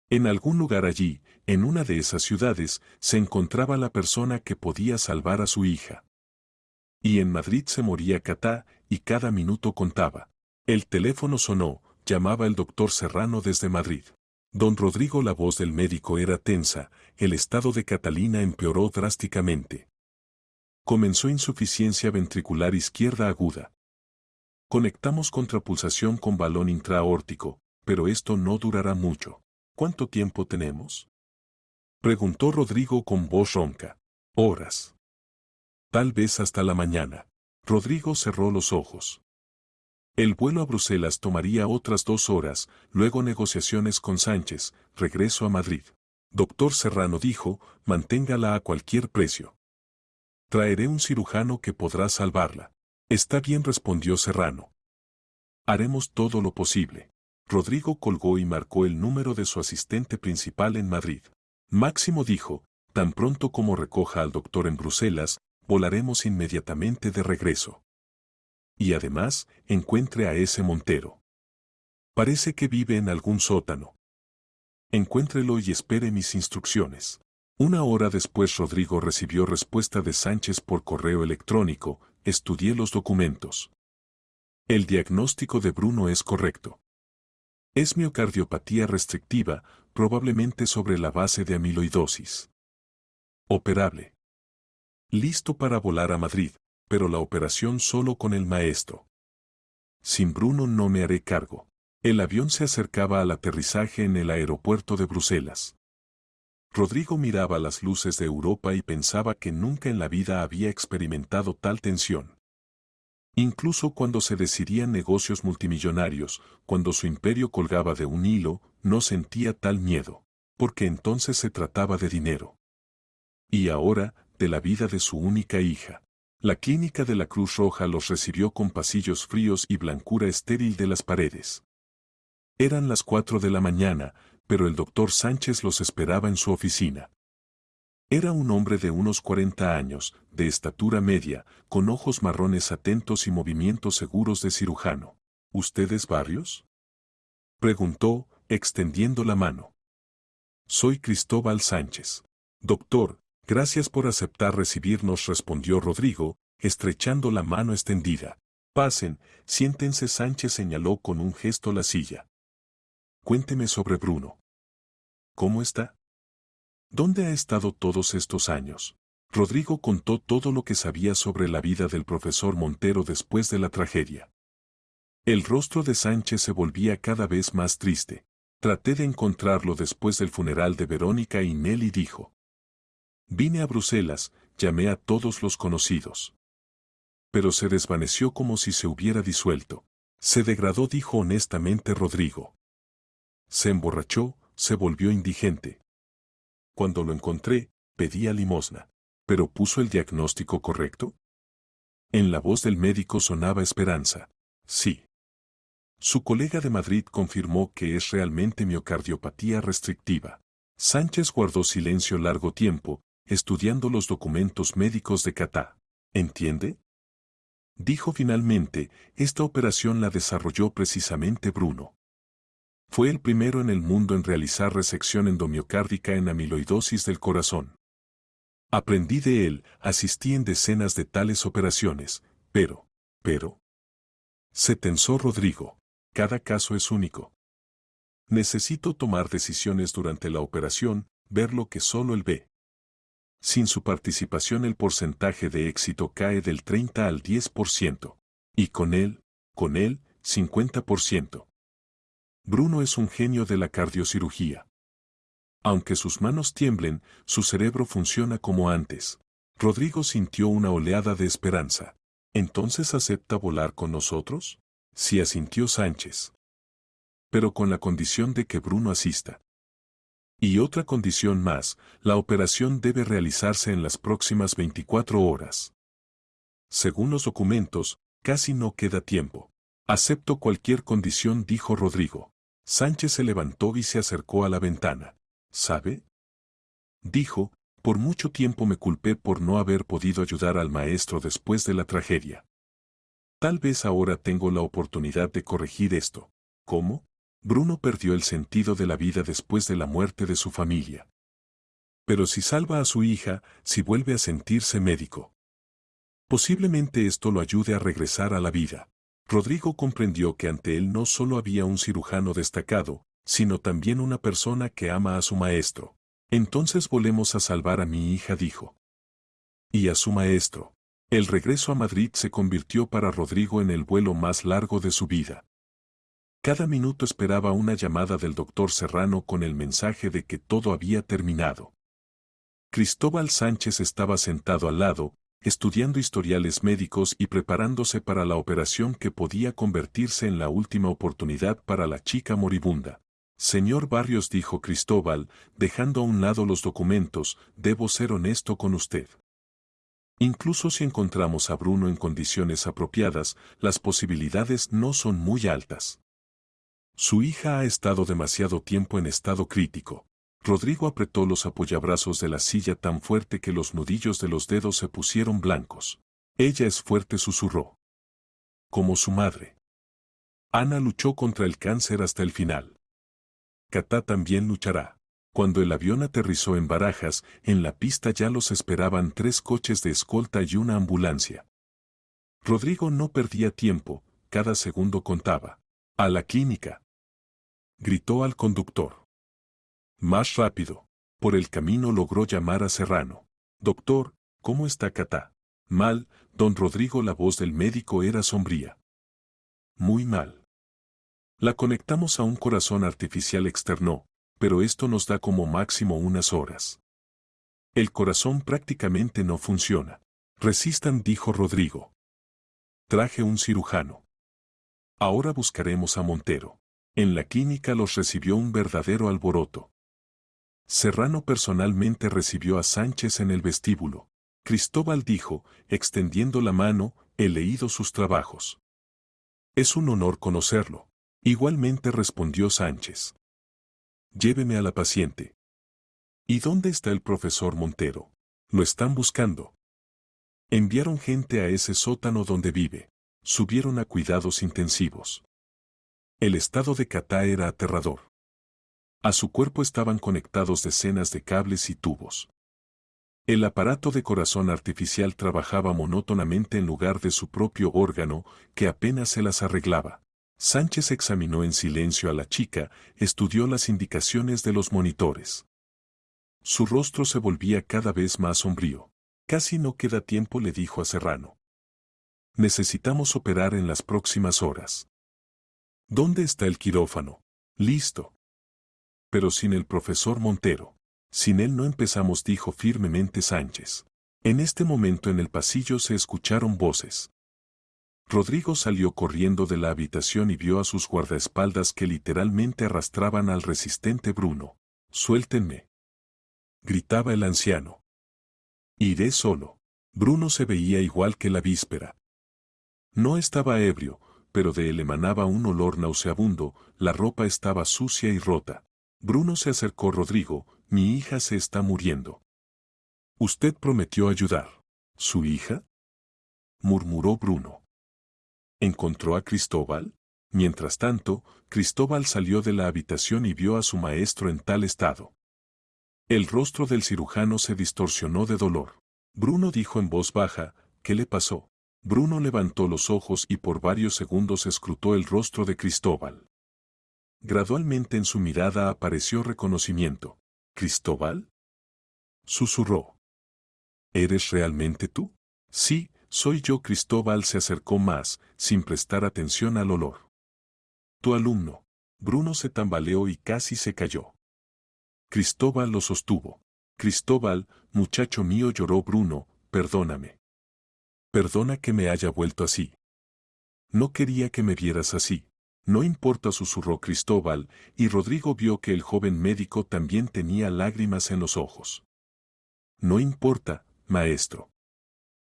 En algún lugar allí, en una de esas ciudades, se encontraba la persona que podía salvar a su hija. Y en Madrid se moría Catá, y cada minuto contaba. El teléfono sonó, llamaba el doctor Serrano desde Madrid. Don Rodrigo, la voz del médico era tensa, el estado de Catalina empeoró drásticamente. Comenzó insuficiencia ventricular izquierda aguda. Conectamos contrapulsación con balón intraaórtico, pero esto no durará mucho. ¿Cuánto tiempo tenemos? Preguntó Rodrigo con voz ronca. Horas. Tal vez hasta la mañana. Rodrigo cerró los ojos. El vuelo a Bruselas tomaría otras 2 horas, luego negociaciones con Sánchez, regreso a Madrid. Doctor Serrano dijo, manténgala a cualquier precio. Traeré un cirujano que podrá salvarla. Está bien, respondió Serrano. Haremos todo lo posible. Rodrigo colgó y marcó el número de su asistente principal en Madrid. Máximo dijo, tan pronto como recoja al doctor en Bruselas, volaremos inmediatamente de regreso. Y además, encuentre a ese Montero. Parece que vive en algún sótano. Encuéntrelo y espere mis instrucciones. 1 hora después Rodrigo recibió respuesta de Sánchez por correo electrónico, estudié los documentos. El diagnóstico de Bruno es correcto. Es miocardiopatía restrictiva, probablemente sobre la base de amiloidosis. Operable. Listo para volar a Madrid, pero la operación solo con el maestro. Sin Bruno no me haré cargo. El avión se acercaba al aterrizaje en el aeropuerto de Bruselas. Rodrigo miraba las luces de Europa y pensaba que nunca en la vida había experimentado tal tensión. Incluso cuando se decidían negocios multimillonarios, cuando su imperio colgaba de un hilo, no sentía tal miedo, porque entonces se trataba de dinero. Y ahora, de la vida de su única hija. La clínica de la Cruz Roja los recibió con pasillos fríos y blancura estéril de las paredes. Eran las 4 de la mañana, pero el doctor Sánchez los esperaba en su oficina. Era un hombre de unos 40 años, de estatura media, con ojos marrones atentos y movimientos seguros de cirujano. ¿Ustedes Barrios? Preguntó, extendiendo la mano. Soy Cristóbal Sánchez. Doctor, gracias por aceptar recibirnos, respondió Rodrigo, estrechando la mano extendida. Pasen, siéntense, Sánchez señaló con un gesto la silla. Cuénteme sobre Bruno. ¿Cómo está? ¿Dónde ha estado todos estos años? Rodrigo contó todo lo que sabía sobre la vida del profesor Montero después de la tragedia. El rostro de Sánchez se volvía cada vez más triste. Traté de encontrarlo después del funeral de Verónica y Nelly dijo. Vine a Bruselas, llamé a todos los conocidos. Pero se desvaneció como si se hubiera disuelto. Se degradó, dijo honestamente Rodrigo. Se emborrachó, se volvió indigente. Cuando lo encontré, pedía limosna. ¿Pero puso el diagnóstico correcto? En la voz del médico sonaba esperanza. Sí. Su colega de Madrid confirmó que es realmente miocardiopatía restrictiva. Sánchez guardó silencio largo tiempo, estudiando los documentos médicos de Catá. ¿Entiende? Dijo finalmente, esta operación la desarrolló precisamente Bruno. Fue el primero en el mundo en realizar resección endomiocárdica en amiloidosis del corazón. Aprendí de él, asistí en decenas de tales operaciones, pero... Se tensó Rodrigo. Cada caso es único. Necesito tomar decisiones durante la operación, ver lo que solo él ve. Sin su participación el porcentaje de éxito cae del 30 al 10%. Y con él, 50%. Bruno es un genio de la cardiocirugía. Aunque sus manos tiemblen, su cerebro funciona como antes. Rodrigo sintió una oleada de esperanza. ¿Entonces acepta volar con nosotros? Sí, asintió Sánchez. Pero con la condición de que Bruno asista. Y otra condición más, la operación debe realizarse en las próximas 24 horas. Según los documentos, casi no queda tiempo. Acepto cualquier condición, dijo Rodrigo. Sánchez se levantó y se acercó a la ventana. ¿Sabe? Dijo, por mucho tiempo me culpé por no haber podido ayudar al maestro después de la tragedia. Tal vez ahora tengo la oportunidad de corregir esto. ¿Cómo? Bruno perdió el sentido de la vida después de la muerte de su familia. Pero si salva a su hija, si vuelve a sentirse médico. Posiblemente esto lo ayude a regresar a la vida. Rodrigo comprendió que ante él no solo había un cirujano destacado, sino también una persona que ama a su maestro. Entonces volemos a salvar a mi hija, dijo. Y a su maestro. El regreso a Madrid se convirtió para Rodrigo en el vuelo más largo de su vida. Cada minuto esperaba una llamada del doctor Serrano con el mensaje de que todo había terminado. Cristóbal Sánchez estaba sentado al lado, estudiando historiales médicos y preparándose para la operación que podía convertirse en la última oportunidad para la chica moribunda. Señor Barrios, dijo Cristóbal, dejando a un lado los documentos, debo ser honesto con usted. Incluso si encontramos a Bruno en condiciones apropiadas, las posibilidades no son muy altas. Su hija ha estado demasiado tiempo en estado crítico. Rodrigo apretó los apoyabrazos de la silla tan fuerte que los nudillos de los dedos se pusieron blancos. Ella es fuerte, susurró. Como su madre. Ana luchó contra el cáncer hasta el final. Catá también luchará. Cuando el avión aterrizó en Barajas, en la pista ya los esperaban 3 coches de escolta y una ambulancia. Rodrigo no perdía tiempo, cada segundo contaba. A la clínica. Gritó al conductor. Más rápido. Por el camino logró llamar a Serrano. Doctor, ¿cómo está Catá? Mal, don Rodrigo. La voz del médico era sombría. Muy mal. La conectamos a un corazón artificial, externó, pero esto nos da como máximo unas horas. El corazón prácticamente no funciona. Resistan, dijo Rodrigo. Traje un cirujano. Ahora buscaremos a Montero. En la clínica los recibió un verdadero alboroto. Serrano personalmente recibió a Sánchez en el vestíbulo. Cristóbal dijo, extendiendo la mano, he leído sus trabajos. Es un honor conocerlo. Igualmente, respondió Sánchez. Lléveme a la paciente. ¿Y dónde está el profesor Montero? Lo están buscando. Enviaron gente a ese sótano donde vive. Subieron a cuidados intensivos. El estado de Catá era aterrador. A su cuerpo estaban conectados decenas de cables y tubos. El aparato de corazón artificial trabajaba monótonamente en lugar de su propio órgano, que apenas se las arreglaba. Sánchez examinó en silencio a la chica, estudió las indicaciones de los monitores. Su rostro se volvía cada vez más sombrío. Casi no queda tiempo, le dijo a Serrano. Necesitamos operar en las próximas horas. ¿Dónde está el quirófano? Listo. Pero sin el profesor Montero. Sin él no empezamos, dijo firmemente Sánchez. En este momento en el pasillo se escucharon voces. Rodrigo salió corriendo de la habitación y vio a sus guardaespaldas que literalmente arrastraban al resistente Bruno. Suéltenme. Gritaba el anciano. Iré solo. Bruno se veía igual que la víspera. No estaba ebrio, pero de él emanaba un olor nauseabundo, la ropa estaba sucia y rota. Bruno se acercó. Rodrigo, mi hija se está muriendo. Usted prometió ayudar. ¿Su hija? Murmuró Bruno. ¿Encontró a Cristóbal? Mientras tanto, Cristóbal salió de la habitación y vio a su maestro en tal estado. El rostro del cirujano se distorsionó de dolor. Bruno dijo en voz baja, ¿qué le pasó? Bruno levantó los ojos y por varios segundos escrutó el rostro de Cristóbal. Gradualmente en su mirada apareció reconocimiento. ¿Cristóbal? Susurró. ¿Eres realmente tú? Sí, soy yo. Cristóbal se acercó más, sin prestar atención al olor. Tu alumno. Bruno se tambaleó y casi se cayó. Cristóbal lo sostuvo. Cristóbal, muchacho mío, lloró Bruno, perdóname. Perdona que me haya vuelto así. No quería que me vieras así. No importa, susurró Cristóbal, y Rodrigo vio que el joven médico también tenía lágrimas en los ojos. No importa, maestro.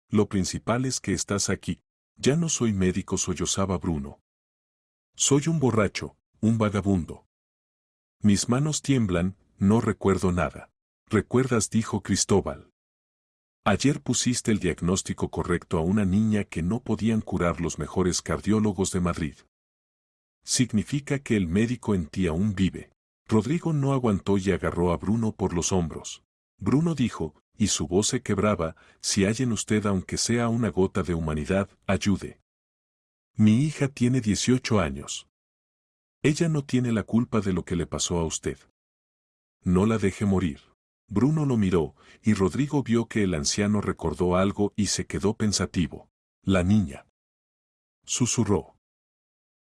Lo principal es que estás aquí. Ya no soy médico, sollozaba Bruno. Soy un borracho, un vagabundo. Mis manos tiemblan, no recuerdo nada. ¿Recuerdas? Dijo Cristóbal. Ayer pusiste el diagnóstico correcto a una niña que no podían curar los mejores cardiólogos de Madrid. Significa que el médico en ti aún vive. Rodrigo no aguantó y agarró a Bruno por los hombros. Bruno dijo, y su voz se quebraba, si hay en usted aunque sea una gota de humanidad, ayude. Mi hija tiene 18 años. Ella no tiene la culpa de lo que le pasó a usted. No la deje morir. Bruno lo miró, y Rodrigo vio que el anciano recordó algo y se quedó pensativo. La niña. Susurró.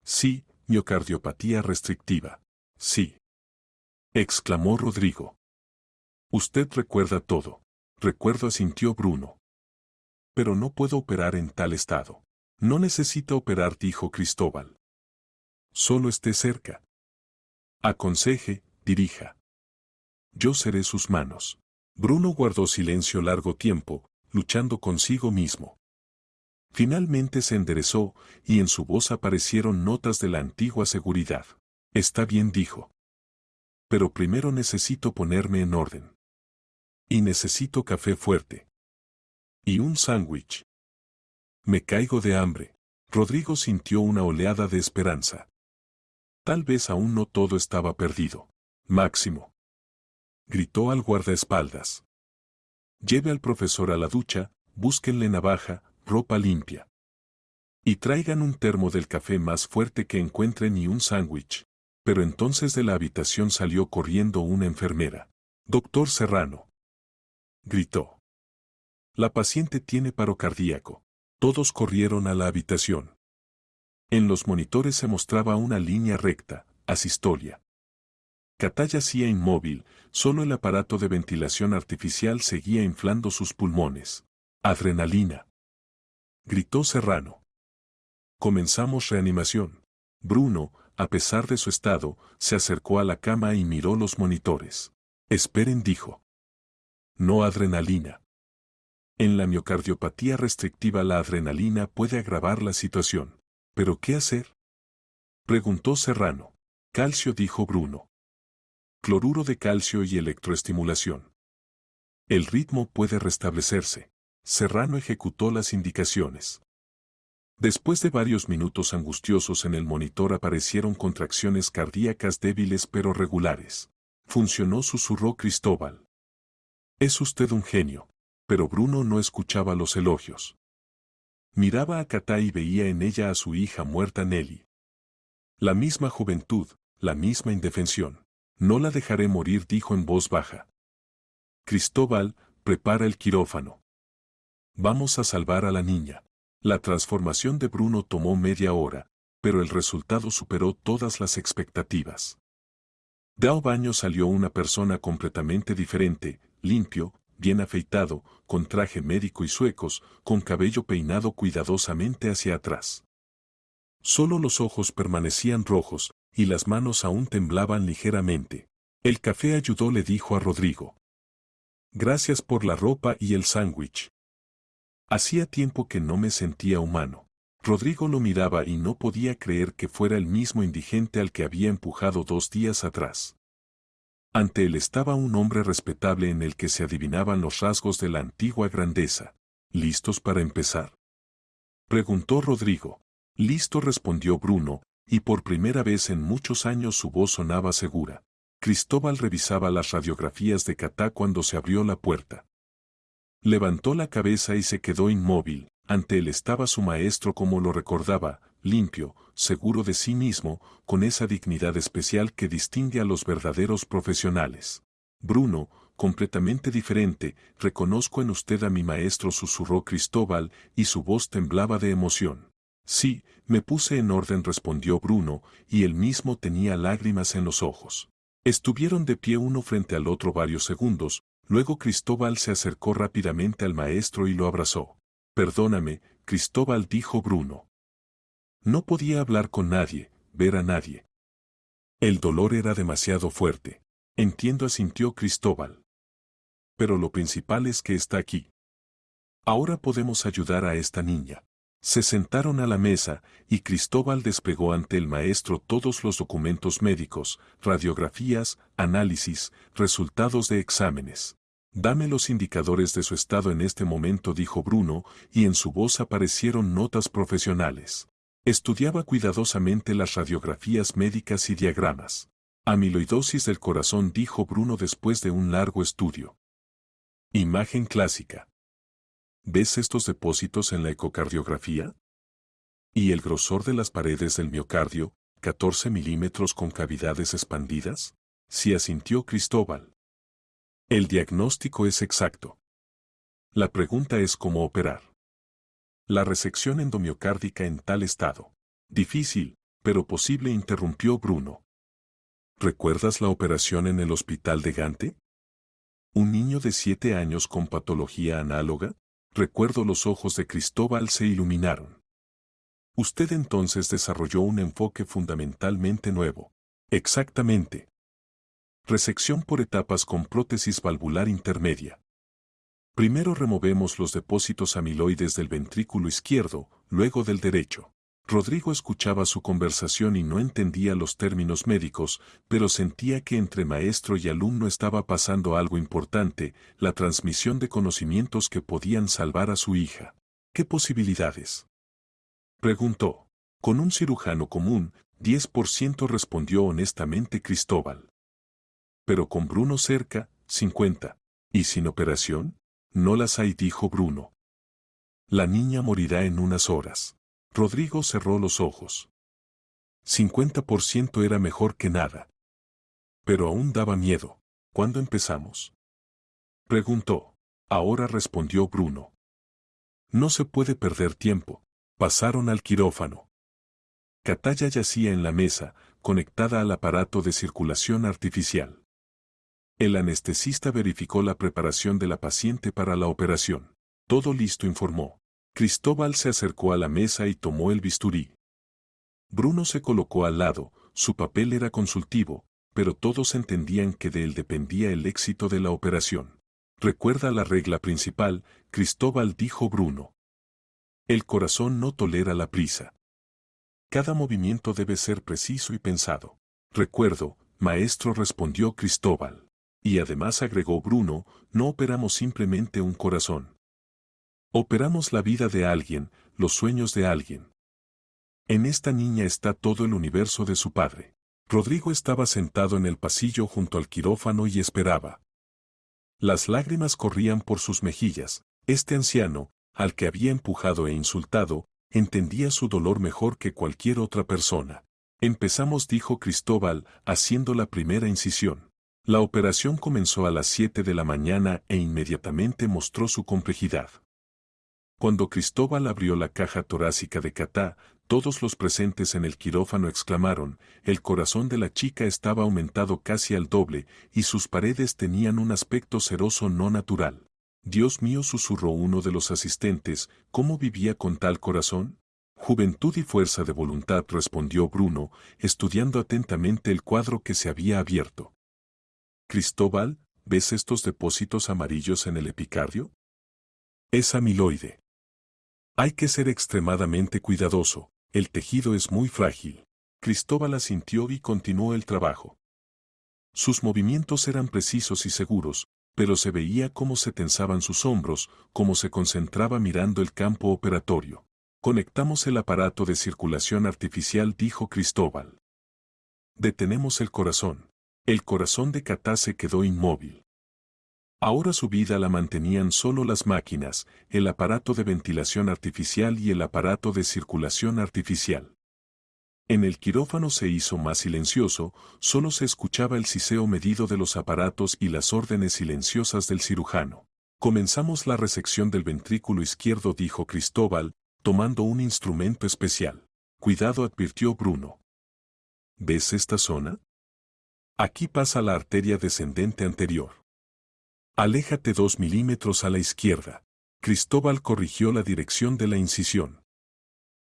Sí, miocardiopatía restrictiva. Sí. Exclamó Rodrigo. Usted recuerda todo. Recuerdo, asintió Bruno. Pero no puedo operar en tal estado. No necesita operar, dijo Cristóbal. Solo esté cerca. Aconseje, dirija. Yo seré sus manos. Bruno guardó silencio largo tiempo, luchando consigo mismo. Finalmente se enderezó, y en su voz aparecieron notas de la antigua seguridad. Está bien, dijo. Pero primero necesito ponerme en orden. Y necesito café fuerte. Y un sándwich. Me caigo de hambre. Rodrigo sintió una oleada de esperanza. Tal vez aún no todo estaba perdido. Máximo. Gritó al guardaespaldas. Lleve al profesor a la ducha, búsquenle navaja, ropa limpia. Y traigan un termo del café más fuerte que encuentren y un sándwich. Pero entonces de la habitación salió corriendo una enfermera. Doctor Serrano. Gritó. La paciente tiene paro cardíaco. Todos corrieron a la habitación. En los monitores se mostraba una línea recta, asistolia. Katá yacía inmóvil, solo el aparato de ventilación artificial seguía inflando sus pulmones. Adrenalina. Gritó Serrano. Comenzamos reanimación. Bruno, a pesar de su estado, se acercó a la cama y miró los monitores. Esperen, dijo. No adrenalina. En la miocardiopatía restrictiva la adrenalina puede agravar la situación. ¿Pero qué hacer? Preguntó Serrano. Calcio, dijo Bruno. Cloruro de calcio y electroestimulación. El ritmo puede restablecerse. Serrano ejecutó las indicaciones. Después de varios minutos angustiosos en el monitor aparecieron contracciones cardíacas débiles pero regulares. Funcionó, susurró Cristóbal. Es usted un genio. Pero Bruno no escuchaba los elogios. Miraba a Katá y veía en ella a su hija muerta Nelly. La misma juventud, la misma indefensión. No la dejaré morir, dijo en voz baja. Cristóbal, prepara el quirófano. Vamos a salvar a la niña. La transformación de Bruno tomó media hora, pero el resultado superó todas las expectativas. Dao Baño salió una persona completamente diferente, limpio, bien afeitado, con traje médico y zuecos, con cabello peinado cuidadosamente hacia atrás. Solo los ojos permanecían rojos, y las manos aún temblaban ligeramente. El café ayudó, le dijo a Rodrigo. Gracias por la ropa y el sándwich. Hacía tiempo que no me sentía humano. Rodrigo lo miraba y no podía creer que fuera el mismo indigente al que había empujado 2 días atrás. Ante él estaba un hombre respetable en el que se adivinaban los rasgos de la antigua grandeza. ¿Listos para empezar?, preguntó Rodrigo. Listo, respondió Bruno, y por primera vez en muchos años su voz sonaba segura. Cristóbal revisaba las radiografías de Katá cuando se abrió la puerta. Levantó la cabeza y se quedó inmóvil. Ante él estaba su maestro como lo recordaba, limpio, seguro de sí mismo, con esa dignidad especial que distingue a los verdaderos profesionales. Bruno, completamente diferente, reconozco en usted a mi maestro, susurró Cristóbal, y su voz temblaba de emoción. Sí, me puse en orden, respondió Bruno, y él mismo tenía lágrimas en los ojos. Estuvieron de pie uno frente al otro varios segundos, luego Cristóbal se acercó rápidamente al maestro y lo abrazó. Perdóname, Cristóbal, dijo Bruno. No podía hablar con nadie, ver a nadie. El dolor era demasiado fuerte. Entiendo, asintió Cristóbal. Pero lo principal es que está aquí. Ahora podemos ayudar a esta niña. Se sentaron a la mesa, y Cristóbal desplegó ante el maestro todos los documentos médicos, radiografías, análisis, resultados de exámenes. Dame los indicadores de su estado en este momento, dijo Bruno, y en su voz aparecieron notas profesionales. Estudiaba cuidadosamente las radiografías médicas y diagramas. Amiloidosis del corazón, dijo Bruno después de un largo estudio. Imagen clásica. ¿Ves estos depósitos en la ecocardiografía? ¿Y el grosor de las paredes del miocardio, 14 milímetros con cavidades expandidas? Sí, asintió Cristóbal. El diagnóstico es exacto. La pregunta es cómo operar. La resección endomiocárdica en tal estado. Difícil, pero posible, interrumpió Bruno. ¿Recuerdas la operación en el hospital de Gante? ¿Un niño de 7 años con patología análoga? Recuerdo los ojos de Cristóbal se iluminaron. Usted entonces desarrolló un enfoque fundamentalmente nuevo. Exactamente. Resección por etapas con prótesis valvular intermedia. Primero removemos los depósitos amiloides del ventrículo izquierdo, luego del derecho. Rodrigo escuchaba su conversación y no entendía los términos médicos, pero sentía que entre maestro y alumno estaba pasando algo importante, la transmisión de conocimientos que podían salvar a su hija. ¿Qué posibilidades?, preguntó. Con un cirujano común, 10% respondió honestamente Cristóbal. Pero con Bruno cerca, 50. ¿Y sin operación? No las hay, dijo Bruno. La niña morirá en unas horas. Rodrigo cerró los ojos. 50% era mejor que nada. Pero aún daba miedo. ¿Cuándo empezamos?, preguntó. Ahora, respondió Bruno. No se puede perder tiempo. Pasaron al quirófano. Kataya yacía en la mesa, conectada al aparato de circulación artificial. El anestesista verificó la preparación de la paciente para la operación. Todo listo, informó. Cristóbal se acercó a la mesa y tomó el bisturí. Bruno se colocó al lado, su papel era consultivo, pero todos entendían que de él dependía el éxito de la operación. Recuerda la regla principal, Cristóbal, dijo Bruno. El corazón no tolera la prisa. Cada movimiento debe ser preciso y pensado. Recuerdo, maestro, respondió Cristóbal. Y además, agregó Bruno, no operamos simplemente un corazón. Operamos la vida de alguien, los sueños de alguien. En esta niña está todo el universo de su padre. Rodrigo estaba sentado en el pasillo junto al quirófano y esperaba. Las lágrimas corrían por sus mejillas. Este anciano, al que había empujado e insultado, entendía su dolor mejor que cualquier otra persona. Empezamos, dijo Cristóbal, haciendo la primera incisión. La operación comenzó a las 7 de la mañana e inmediatamente mostró su complejidad. Cuando Cristóbal abrió la caja torácica de Katá, todos los presentes en el quirófano exclamaron, el corazón de la chica estaba aumentado casi al doble, y sus paredes tenían un aspecto seroso no natural. Dios mío, susurró uno de los asistentes, ¿cómo vivía con tal corazón? Juventud y fuerza de voluntad, respondió Bruno, estudiando atentamente el cuadro que se había abierto. Cristóbal, ¿ves estos depósitos amarillos en el epicardio? Es amiloide. Hay que ser extremadamente cuidadoso, el tejido es muy frágil. Cristóbal asintió y continuó el trabajo. Sus movimientos eran precisos y seguros, pero se veía cómo se tensaban sus hombros, cómo se concentraba mirando el campo operatorio. Conectamos el aparato de circulación artificial, dijo Cristóbal. Detenemos el corazón. El corazón de Katá se quedó inmóvil. Ahora su vida la mantenían solo las máquinas, el aparato de ventilación artificial y el aparato de circulación artificial. En el quirófano se hizo más silencioso, solo se escuchaba el siseo medido de los aparatos y las órdenes silenciosas del cirujano. Comenzamos la resección del ventrículo izquierdo, dijo Cristóbal, tomando un instrumento especial. Cuidado, advirtió Bruno. ¿Ves esta zona? Aquí pasa la arteria descendente anterior. Aléjate 2 milímetros a la izquierda. Cristóbal corrigió la dirección de la incisión.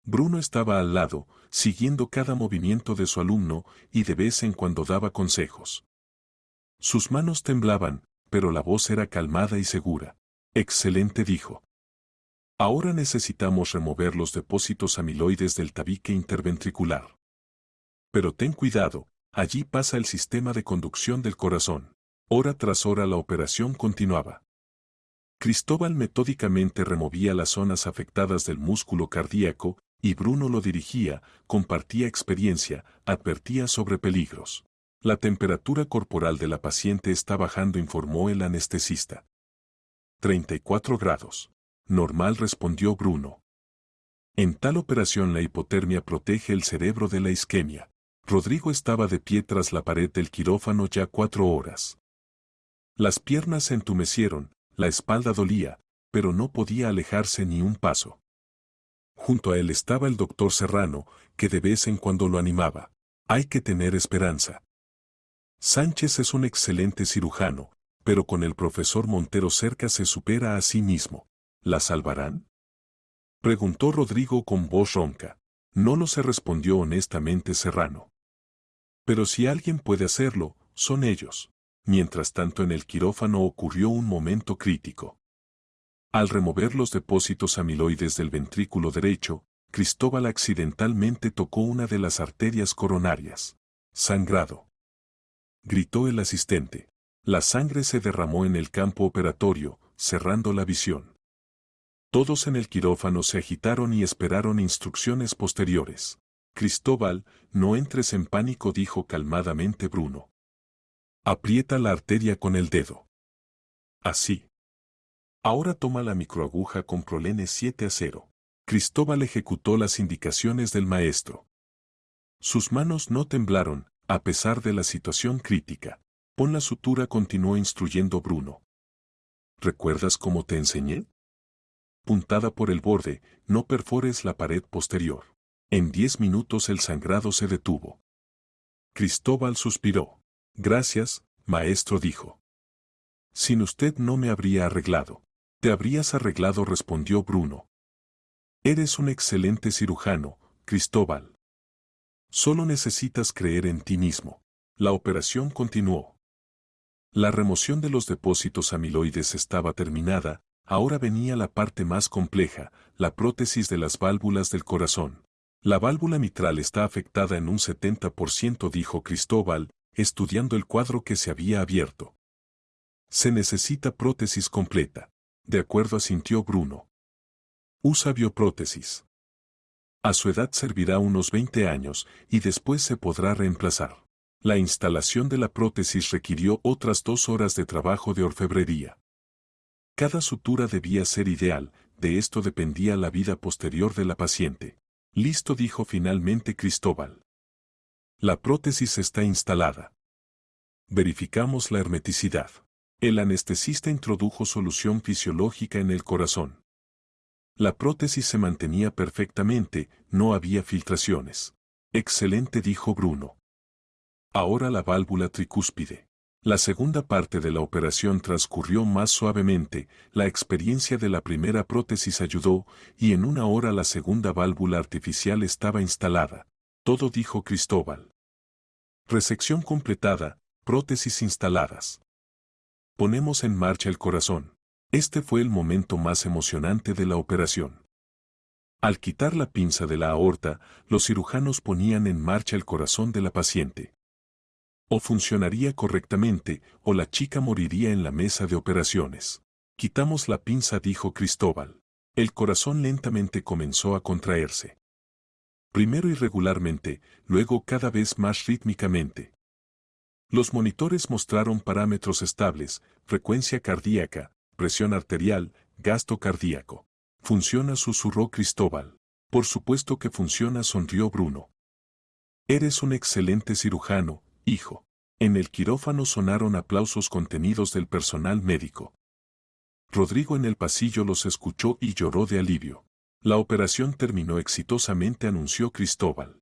Bruno estaba al lado, siguiendo cada movimiento de su alumno, y de vez en cuando daba consejos. Sus manos temblaban, pero la voz era calmada y segura. Excelente, dijo. Ahora necesitamos remover los depósitos amiloides del tabique interventricular. Pero ten cuidado, allí pasa el sistema de conducción del corazón. Hora tras hora la operación continuaba. Cristóbal metódicamente removía las zonas afectadas del músculo cardíaco, y Bruno lo dirigía, compartía experiencia, advertía sobre peligros. La temperatura corporal de la paciente está bajando, informó el anestesista. 34 grados. Normal, respondió Bruno. En tal operación la hipotermia protege el cerebro de la isquemia. Rodrigo estaba de pie tras la pared del quirófano ya 4 horas. Las piernas se entumecieron, la espalda dolía, pero no podía alejarse ni un paso. Junto a él estaba el doctor Serrano, que de vez en cuando lo animaba. Hay que tener esperanza. Sánchez es un excelente cirujano, pero con el profesor Montero cerca se supera a sí mismo. ¿La salvarán? Preguntó Rodrigo con voz ronca. No lo se respondió honestamente Serrano. Pero si alguien puede hacerlo, son ellos. Mientras tanto en el quirófano ocurrió un momento crítico. Al remover los depósitos amiloides del ventrículo derecho, Cristóbal accidentalmente tocó una de las arterias coronarias. Sangrado. Gritó el asistente. La sangre se derramó en el campo operatorio, cerrando la visión. Todos en el quirófano se agitaron y esperaron instrucciones posteriores. Cristóbal, no entres en pánico, dijo calmadamente Bruno. Aprieta la arteria con el dedo. Así. Ahora toma la microaguja con prolene 7-0. Cristóbal ejecutó las indicaciones del maestro. Sus manos no temblaron, a pesar de la situación crítica. Pon la sutura, continuó instruyendo Bruno. ¿Recuerdas cómo te enseñé? Puntada por el borde, no perfores la pared posterior. En 10 minutos el sangrado se detuvo. Cristóbal suspiró. Gracias, maestro, dijo. Sin usted no me habría arreglado. Te habrías arreglado, respondió Bruno. Eres un excelente cirujano, Cristóbal. Solo necesitas creer en ti mismo. La operación continuó. La remoción de los depósitos amiloides estaba terminada, ahora venía la parte más compleja, la prótesis de las válvulas del corazón. La válvula mitral está afectada en un 70%, dijo Cristóbal, estudiando el cuadro que se había abierto. Se necesita prótesis completa. De acuerdo, asintió Bruno. Usa bioprótesis. A su edad servirá unos 20 años y después se podrá reemplazar. La instalación de la prótesis requirió otras 2 horas de trabajo de orfebrería. Cada sutura debía ser ideal, de esto dependía la vida posterior de la paciente. Listo, dijo finalmente Cristóbal. La prótesis está instalada. Verificamos la hermeticidad. El anestesista introdujo solución fisiológica en el corazón. La prótesis se mantenía perfectamente, no había filtraciones. Excelente, dijo Bruno. Ahora la válvula tricúspide. La segunda parte de la operación transcurrió más suavemente, la experiencia de la primera prótesis ayudó, y en 1 hora la segunda válvula artificial estaba instalada. Todo, dijo Cristóbal. Resección completada, prótesis instaladas. Ponemos en marcha el corazón. Este fue el momento más emocionante de la operación. Al quitar la pinza de la aorta, los cirujanos ponían en marcha el corazón de la paciente. O funcionaría correctamente, o la chica moriría en la mesa de operaciones. Quitamos la pinza, dijo Cristóbal. El corazón lentamente comenzó a contraerse. Primero irregularmente, luego cada vez más rítmicamente. Los monitores mostraron parámetros estables, frecuencia cardíaca, presión arterial, gasto cardíaco. Funciona, susurró Cristóbal. Por supuesto que funciona, sonrió Bruno. Eres un excelente cirujano, hijo. En el quirófano sonaron aplausos contenidos del personal médico. Rodrigo en el pasillo los escuchó y lloró de alivio. La operación terminó exitosamente, anunció Cristóbal.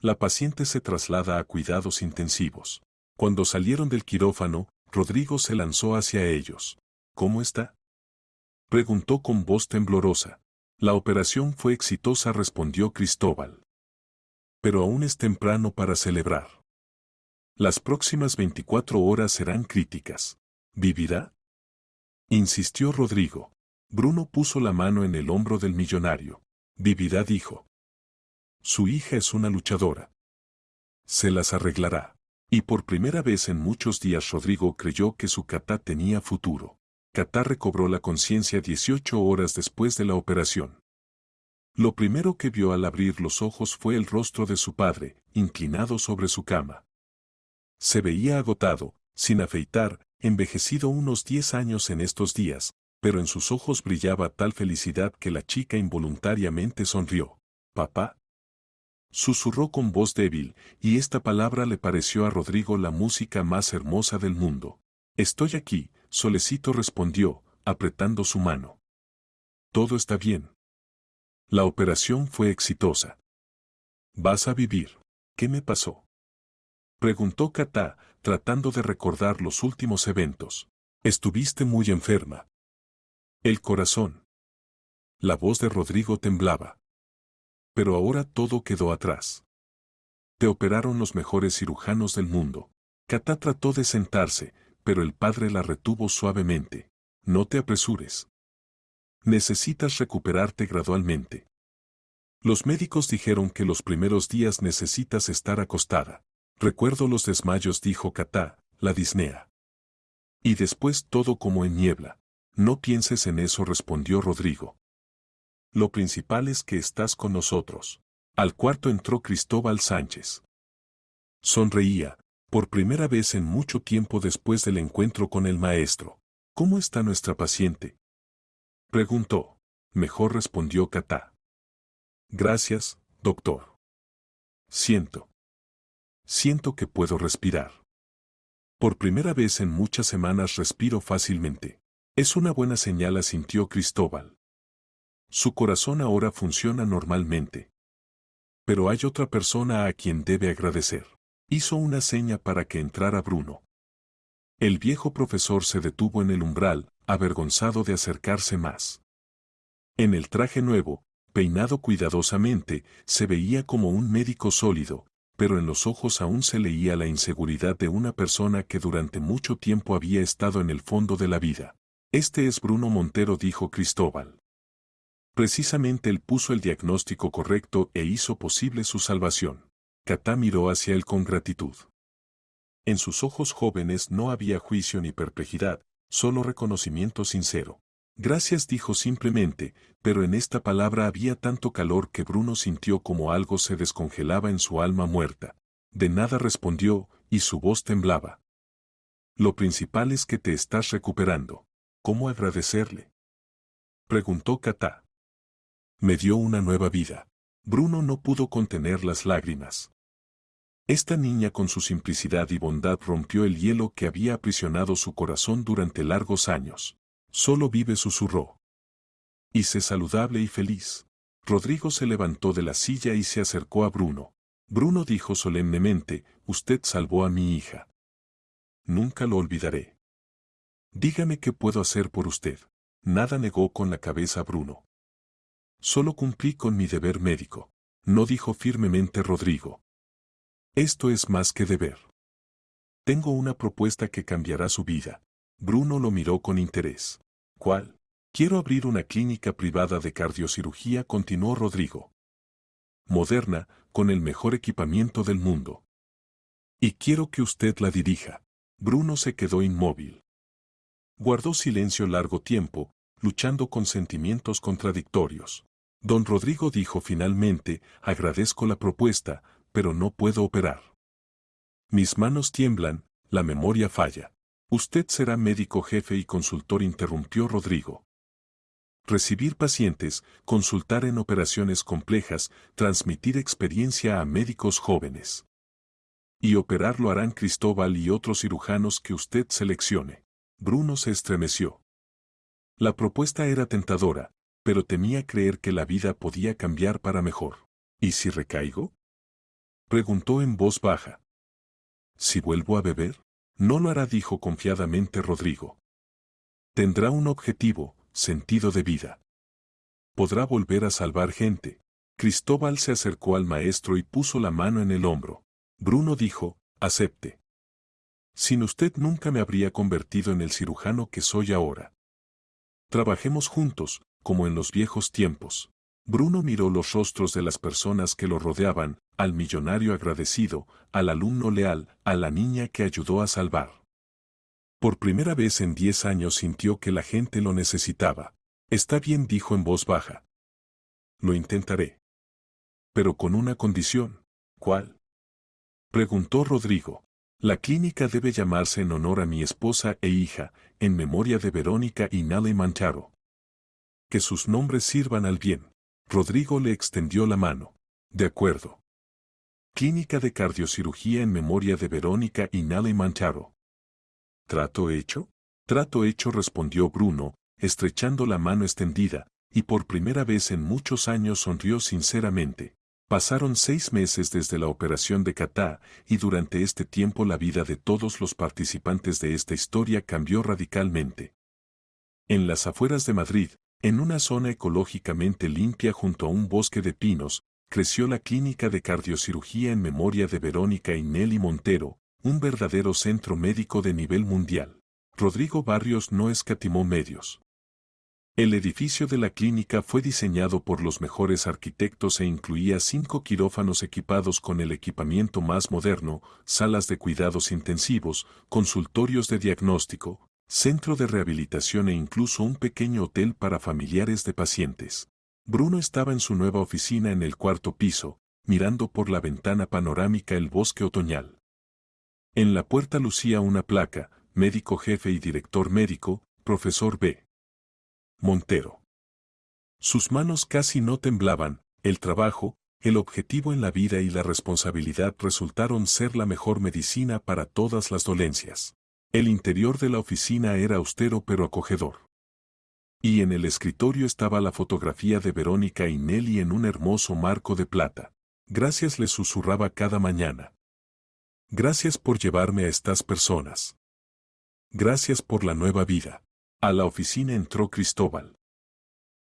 La paciente se traslada a cuidados intensivos. Cuando salieron del quirófano, Rodrigo se lanzó hacia ellos. ¿Cómo está?, preguntó con voz temblorosa. La operación fue exitosa, respondió Cristóbal. Pero aún es temprano para celebrar. Las próximas 24 horas serán críticas. ¿Vivirá?, insistió Rodrigo. Bruno puso la mano en el hombro del millonario. Vivirá, dijo. Su hija es una luchadora. Se las arreglará. Y por primera vez en muchos días Rodrigo creyó que su Catá tenía futuro. Catá recobró la conciencia 18 horas después de la operación. Lo primero que vio al abrir los ojos fue el rostro de su padre, inclinado sobre su cama. Se veía agotado, sin afeitar, envejecido unos 10 años en estos días, pero en sus ojos brillaba tal felicidad que la chica involuntariamente sonrió. «Papá», susurró con voz débil, y esta palabra le pareció a Rodrigo la música más hermosa del mundo. «Estoy aquí», Solecito respondió, apretando su mano. «Todo está bien. La operación fue exitosa. Vas a vivir». «¿Qué me pasó?», preguntó Catá, tratando de recordar los últimos eventos. «Estuviste muy enferma». El corazón. La voz de Rodrigo temblaba. Pero ahora todo quedó atrás. Te operaron los mejores cirujanos del mundo. Katá trató de sentarse, pero el padre la retuvo suavemente. No te apresures. Necesitas recuperarte gradualmente. Los médicos dijeron que los primeros días necesitas estar acostada. Recuerdo los desmayos, dijo Katá, la disnea. Y después todo como en niebla. No pienses en eso, respondió Rodrigo. Lo principal es que estás con nosotros. Al cuarto entró Cristóbal Sánchez. Sonreía, por primera vez en mucho tiempo después del encuentro con el maestro. ¿Cómo está nuestra paciente?, preguntó. Mejor, respondió Katá. Gracias, doctor. Siento que puedo respirar. Por primera vez en muchas semanas respiro fácilmente. Es una buena señal, asintió Cristóbal. Su corazón ahora funciona normalmente. Pero hay otra persona a quien debe agradecer. Hizo una seña para que entrara Bruno. El viejo profesor se detuvo en el umbral, avergonzado de acercarse más. En el traje nuevo, peinado cuidadosamente, se veía como un médico sólido, pero en los ojos aún se leía la inseguridad de una persona que durante mucho tiempo había estado en el fondo de la vida. Este es Bruno Montero, dijo Cristóbal. Precisamente él puso el diagnóstico correcto e hizo posible su salvación. Katá miró hacia él con gratitud. En sus ojos jóvenes no había juicio ni perplejidad, solo reconocimiento sincero. Gracias, dijo simplemente, pero en esta palabra había tanto calor que Bruno sintió como algo se descongelaba en su alma muerta. De nada, respondió, y su voz temblaba. Lo principal es que te estás recuperando. ¿Cómo agradecerle?, preguntó Katá. Me dio una nueva vida. Bruno no pudo contener las lágrimas. Esta niña con su simplicidad y bondad rompió el hielo que había aprisionado su corazón durante largos años. Solo vive, susurró. Y sé saludable y feliz. Rodrigo se levantó de la silla y se acercó a Bruno. Bruno dijo solemnemente, usted salvó a mi hija. Nunca lo olvidaré. Dígame qué puedo hacer por usted. Nada, negó con la cabeza Bruno. Solo cumplí con mi deber médico. No, dijo firmemente Rodrigo. Esto es más que deber. Tengo una propuesta que cambiará su vida. Bruno lo miró con interés. ¿Cuál? Quiero abrir una clínica privada de cardiocirugía, continuó Rodrigo. Moderna, con el mejor equipamiento del mundo. Y quiero que usted la dirija. Bruno se quedó inmóvil. Guardó silencio largo tiempo, luchando con sentimientos contradictorios. Don Rodrigo dijo finalmente, agradezco la propuesta, pero no puedo operar. Mis manos tiemblan, la memoria falla. Usted será médico jefe y consultor, interrumpió Rodrigo. Recibir pacientes, consultar en operaciones complejas, transmitir experiencia a médicos jóvenes. Y operar lo harán Cristóbal y otros cirujanos que usted seleccione. Bruno se estremeció. La propuesta era tentadora, pero temía creer que la vida podía cambiar para mejor. ¿Y si recaigo?, preguntó en voz baja. ¿Si vuelvo a beber? No lo hará, dijo confiadamente Rodrigo. Tendrá un objetivo, sentido de vida. Podrá volver a salvar gente. Cristóbal se acercó al maestro y puso la mano en el hombro. Bruno dijo, acepte. Sin usted nunca me habría convertido en el cirujano que soy ahora. Trabajemos juntos, como en los viejos tiempos. Bruno miró los rostros de las personas que lo rodeaban, al millonario agradecido, al alumno leal, a la niña que ayudó a salvar. Por primera vez en 10 años sintió que la gente lo necesitaba. Está bien, dijo en voz baja. Lo intentaré. Pero con una condición. ¿Cuál?, preguntó Rodrigo. La clínica debe llamarse en honor a mi esposa e hija, en memoria de Verónica y Nale Mancharo. Que sus nombres sirvan al bien. Rodrigo le extendió la mano. De acuerdo. Clínica de cardiocirugía en memoria de Verónica y Nale Mancharo. ¿Trato hecho? Trato hecho, respondió Bruno, estrechando la mano extendida, y por primera vez en muchos años sonrió sinceramente. Pasaron 6 meses desde la operación de Katá, y durante este tiempo la vida de todos los participantes de esta historia cambió radicalmente. En las afueras de Madrid, en una zona ecológicamente limpia junto a un bosque de pinos, creció la Clínica de Cardiocirugía en memoria de Verónica y Nelly Montero, un verdadero centro médico de nivel mundial. Rodrigo Barrios no escatimó medios. El edificio de la clínica fue diseñado por los mejores arquitectos e incluía 5 quirófanos equipados con el equipamiento más moderno, salas de cuidados intensivos, consultorios de diagnóstico, centro de rehabilitación e incluso un pequeño hotel para familiares de pacientes. Bruno estaba en su nueva oficina en el 4.º piso, mirando por la ventana panorámica el bosque otoñal. En la puerta lucía una placa, médico jefe y director médico, profesor B. Montero. Sus manos casi no temblaban, el trabajo, el objetivo en la vida y la responsabilidad resultaron ser la mejor medicina para todas las dolencias. El interior de la oficina era austero pero acogedor. Y en el escritorio estaba la fotografía de Verónica y Nelly en un hermoso marco de plata. Gracias, le susurraba cada mañana. Gracias por llevarme a estas personas. Gracias por la nueva vida. A la oficina entró Cristóbal.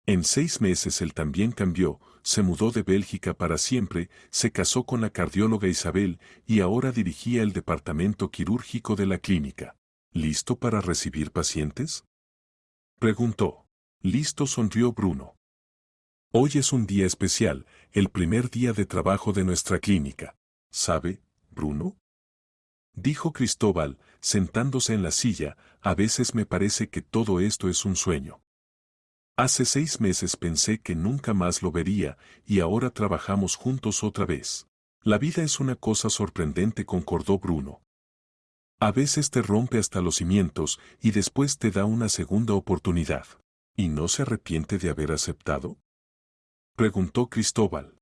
En 6 meses él también cambió, se mudó de Bélgica para siempre, se casó con la cardióloga Isabel y ahora dirigía el departamento quirúrgico de la clínica. ¿Listo para recibir pacientes?, preguntó. Listo, sonrió Bruno. Hoy es un día especial, el primer día de trabajo de nuestra clínica. ¿Sabe, Bruno?, dijo Cristóbal, sentándose en la silla, a veces me parece que todo esto es un sueño. Hace 6 meses pensé que nunca más lo vería, y ahora trabajamos juntos otra vez. La vida es una cosa sorprendente, concordó Bruno. A veces te rompe hasta los cimientos y después te da una segunda oportunidad. ¿Y no se arrepiente de haber aceptado?, preguntó Cristóbal.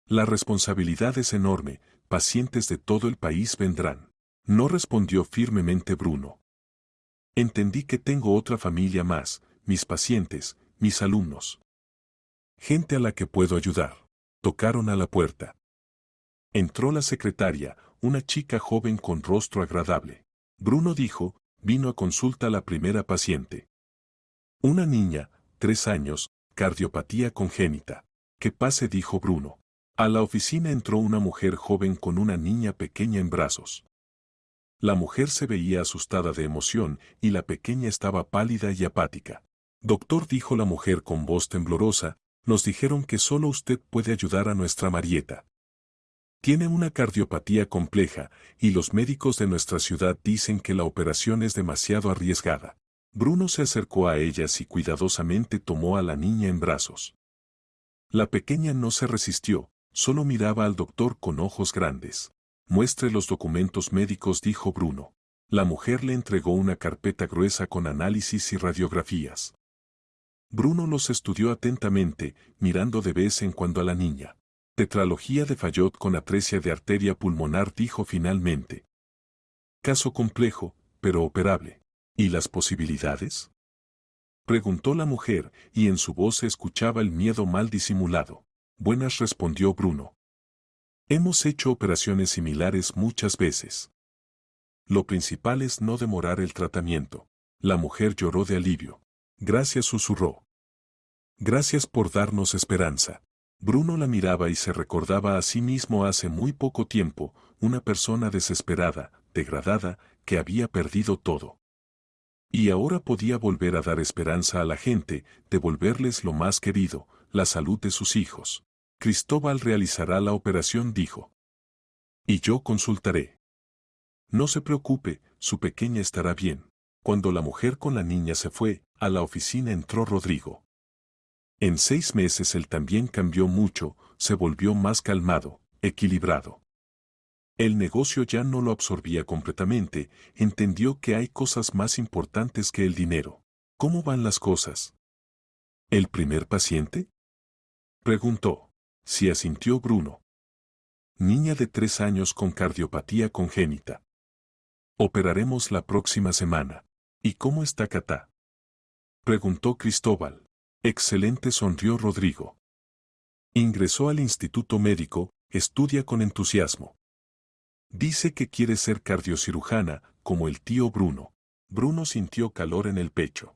La responsabilidad es enorme, pacientes de todo el país vendrán. No, respondió firmemente Bruno. Entendí que tengo otra familia más, mis pacientes, mis alumnos. Gente a la que puedo ayudar. Tocaron a la puerta. Entró la secretaria, una chica joven con rostro agradable. Bruno dijo, vino a consulta la primera paciente. Una niña, 3 años, cardiopatía congénita. Que pase, dijo Bruno. A la oficina entró una mujer joven con una niña pequeña en brazos. La mujer se veía asustada de emoción y la pequeña estaba pálida y apática. Doctor, dijo la mujer con voz temblorosa, nos dijeron que solo usted puede ayudar a nuestra Marieta. Tiene una cardiopatía compleja y los médicos de nuestra ciudad dicen que la operación es demasiado arriesgada. Bruno se acercó a ellas y cuidadosamente tomó a la niña en brazos. La pequeña no se resistió, solo miraba al doctor con ojos grandes. Muestre los documentos médicos, dijo Bruno. La mujer le entregó una carpeta gruesa con análisis y radiografías. Bruno los estudió atentamente, mirando de vez en cuando a la niña. Tetralogía de Fallot con atresia de arteria pulmonar, dijo finalmente. Caso complejo, pero operable. ¿Y las posibilidades?, preguntó la mujer, y en su voz se escuchaba el miedo mal disimulado. Buenas, respondió Bruno. Hemos hecho operaciones similares muchas veces. Lo principal es no demorar el tratamiento. La mujer lloró de alivio. Gracias, susurró. Gracias por darnos esperanza. Bruno la miraba y se recordaba a sí mismo hace muy poco tiempo, una persona desesperada, degradada, que había perdido todo. Y ahora podía volver a dar esperanza a la gente, devolverles lo más querido, la salud de sus hijos. Cristóbal realizará la operación, dijo. Y yo consultaré. No se preocupe, su pequeña estará bien. Cuando la mujer con la niña se fue, a la oficina entró Rodrigo. En 6 meses él también cambió mucho, se volvió más calmado, equilibrado. El negocio ya no lo absorbía completamente, entendió que hay cosas más importantes que el dinero. ¿Cómo van las cosas? ¿El primer paciente?, preguntó. Sí, asintió Bruno. Niña de 3 años con cardiopatía congénita. Operaremos la próxima semana. ¿Y cómo está Cata?, preguntó Cristóbal. Excelente, sonrió Rodrigo. Ingresó al instituto médico, estudia con entusiasmo. Dice que quiere ser cardiocirujana, como el tío Bruno. Bruno sintió calor en el pecho.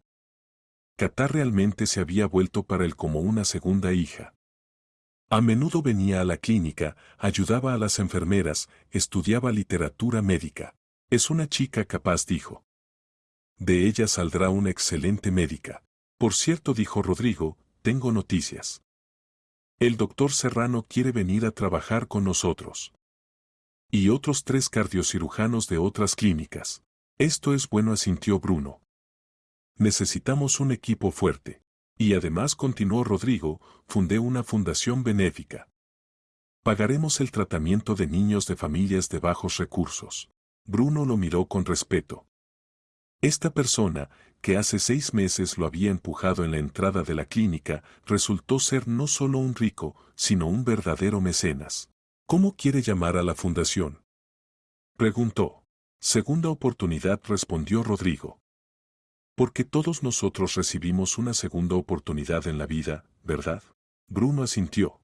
Cata realmente se había vuelto para él como una segunda hija. A menudo venía a la clínica, ayudaba a las enfermeras, estudiaba literatura médica. Es una chica capaz, dijo. De ella saldrá una excelente médica. Por cierto, dijo Rodrigo, tengo noticias. El doctor Serrano quiere venir a trabajar con nosotros. Y otros 3 cardiocirujanos de otras clínicas. Esto es bueno, asintió Bruno. Necesitamos un equipo fuerte. Y además, continuó Rodrigo, fundé una fundación benéfica. Pagaremos el tratamiento de niños de familias de bajos recursos. Bruno lo miró con respeto. Esta persona, que hace 6 meses lo había empujado en la entrada de la clínica, resultó ser no solo un rico, sino un verdadero mecenas. ¿Cómo quiere llamar a la fundación?, preguntó. Segunda oportunidad, respondió Rodrigo. Porque todos nosotros recibimos una segunda oportunidad en la vida, ¿verdad? Bruno asintió.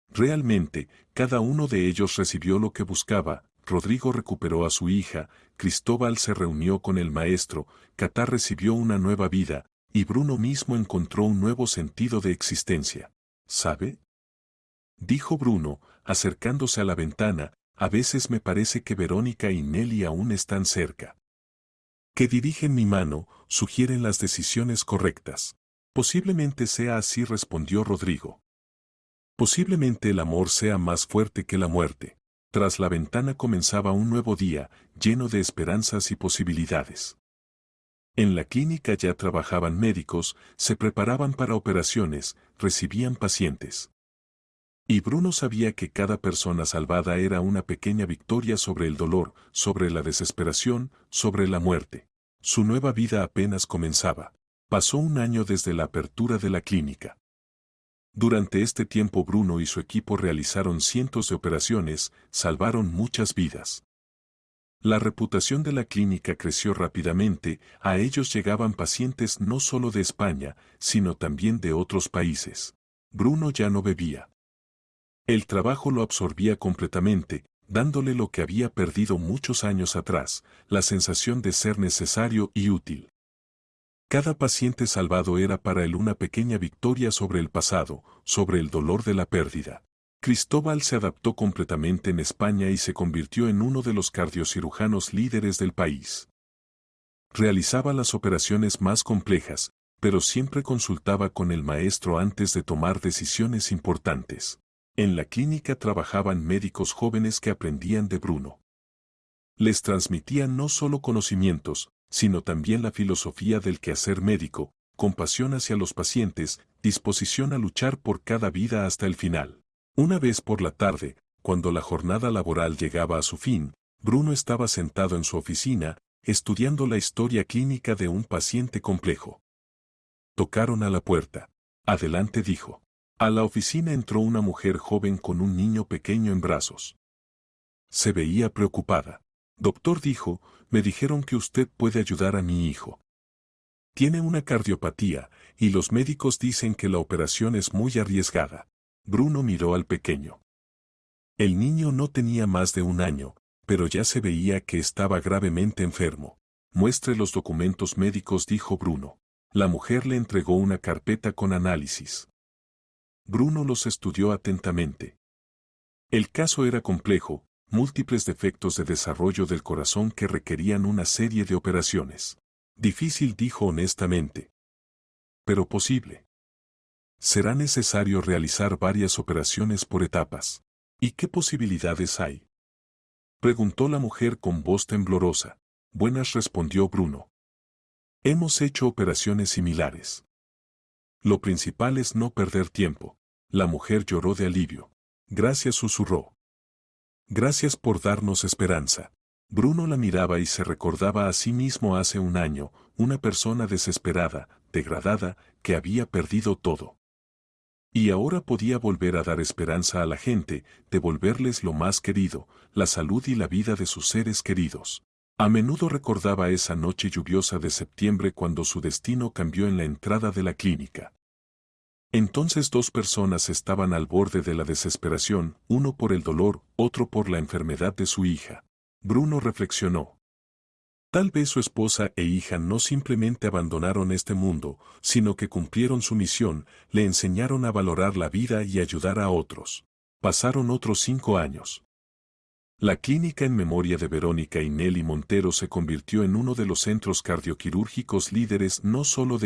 Realmente, cada uno de ellos recibió lo que buscaba. Rodrigo recuperó a su hija, Cristóbal se reunió con el maestro, Cata recibió una nueva vida, y Bruno mismo encontró un nuevo sentido de existencia. ¿Sabe?, dijo Bruno, acercándose a la ventana, a veces me parece que Verónica y Nelly aún están cerca. Que dirigen mi mano, sugieren las decisiones correctas. Posiblemente sea así, respondió Rodrigo. Posiblemente el amor sea más fuerte que la muerte. Tras la ventana comenzaba un nuevo día, lleno de esperanzas y posibilidades. En la clínica ya trabajaban médicos, se preparaban para operaciones, recibían pacientes. Y Bruno sabía que cada persona salvada era una pequeña victoria sobre el dolor, sobre la desesperación, sobre la muerte. Su nueva vida apenas comenzaba. Pasó un año desde la apertura de la clínica. Durante este tiempo Bruno y su equipo realizaron cientos de operaciones, salvaron muchas vidas. La reputación de la clínica creció rápidamente, a ellos llegaban pacientes no solo de España, sino también de otros países. Bruno ya no bebía. El trabajo lo absorbía completamente, dándole lo que había perdido muchos años atrás, la sensación de ser necesario y útil. Cada paciente salvado era para él una pequeña victoria sobre el pasado, sobre el dolor de la pérdida. Cristóbal se adaptó completamente en España y se convirtió en uno de los cardiocirujanos líderes del país. Realizaba las operaciones más complejas, pero siempre consultaba con el maestro antes de tomar decisiones importantes. En la clínica trabajaban médicos jóvenes que aprendían de Bruno. Les transmitían no solo conocimientos, sino también la filosofía del quehacer médico, compasión hacia los pacientes, disposición a luchar por cada vida hasta el final. Una vez por la tarde, cuando la jornada laboral llegaba a su fin, Bruno estaba sentado en su oficina, estudiando la historia clínica de un paciente complejo. Tocaron a la puerta. Adelante, dijo. A la oficina entró una mujer joven con un niño pequeño en brazos. Se veía preocupada. Doctor, dijo, me dijeron que usted puede ayudar a mi hijo. Tiene una cardiopatía, y los médicos dicen que la operación es muy arriesgada. Bruno miró al pequeño. El niño no tenía más de 1 año, pero ya se veía que estaba gravemente enfermo. Muestre los documentos médicos, dijo Bruno. La mujer le entregó una carpeta con análisis. Bruno los estudió atentamente. El caso era complejo, múltiples defectos de desarrollo del corazón que requerían una serie de operaciones. Difícil, dijo honestamente. Pero posible. Será necesario realizar varias operaciones por etapas. ¿Y qué posibilidades hay?, preguntó la mujer con voz temblorosa. Buenas, respondió Bruno. Hemos hecho operaciones similares. Lo principal es no perder tiempo. La mujer lloró de alivio. Gracias, susurró. Gracias por darnos esperanza. Bruno la miraba y se recordaba a sí mismo hace 1 año, una persona desesperada, degradada, que había perdido todo. Y ahora podía volver a dar esperanza a la gente, devolverles lo más querido, la salud y la vida de sus seres queridos. A menudo recordaba esa noche lluviosa de septiembre cuando su destino cambió en la entrada de la clínica. Entonces 2 personas estaban al borde de la desesperación, uno por el dolor, otro por la enfermedad de su hija. Bruno reflexionó. Tal vez su esposa e hija no simplemente abandonaron este mundo, sino que cumplieron su misión, le enseñaron a valorar la vida y ayudar a otros. Pasaron otros 5 años. La clínica en memoria de Verónica y Nelly Montero se convirtió en uno de los centros cardioquirúrgicos líderes no solo de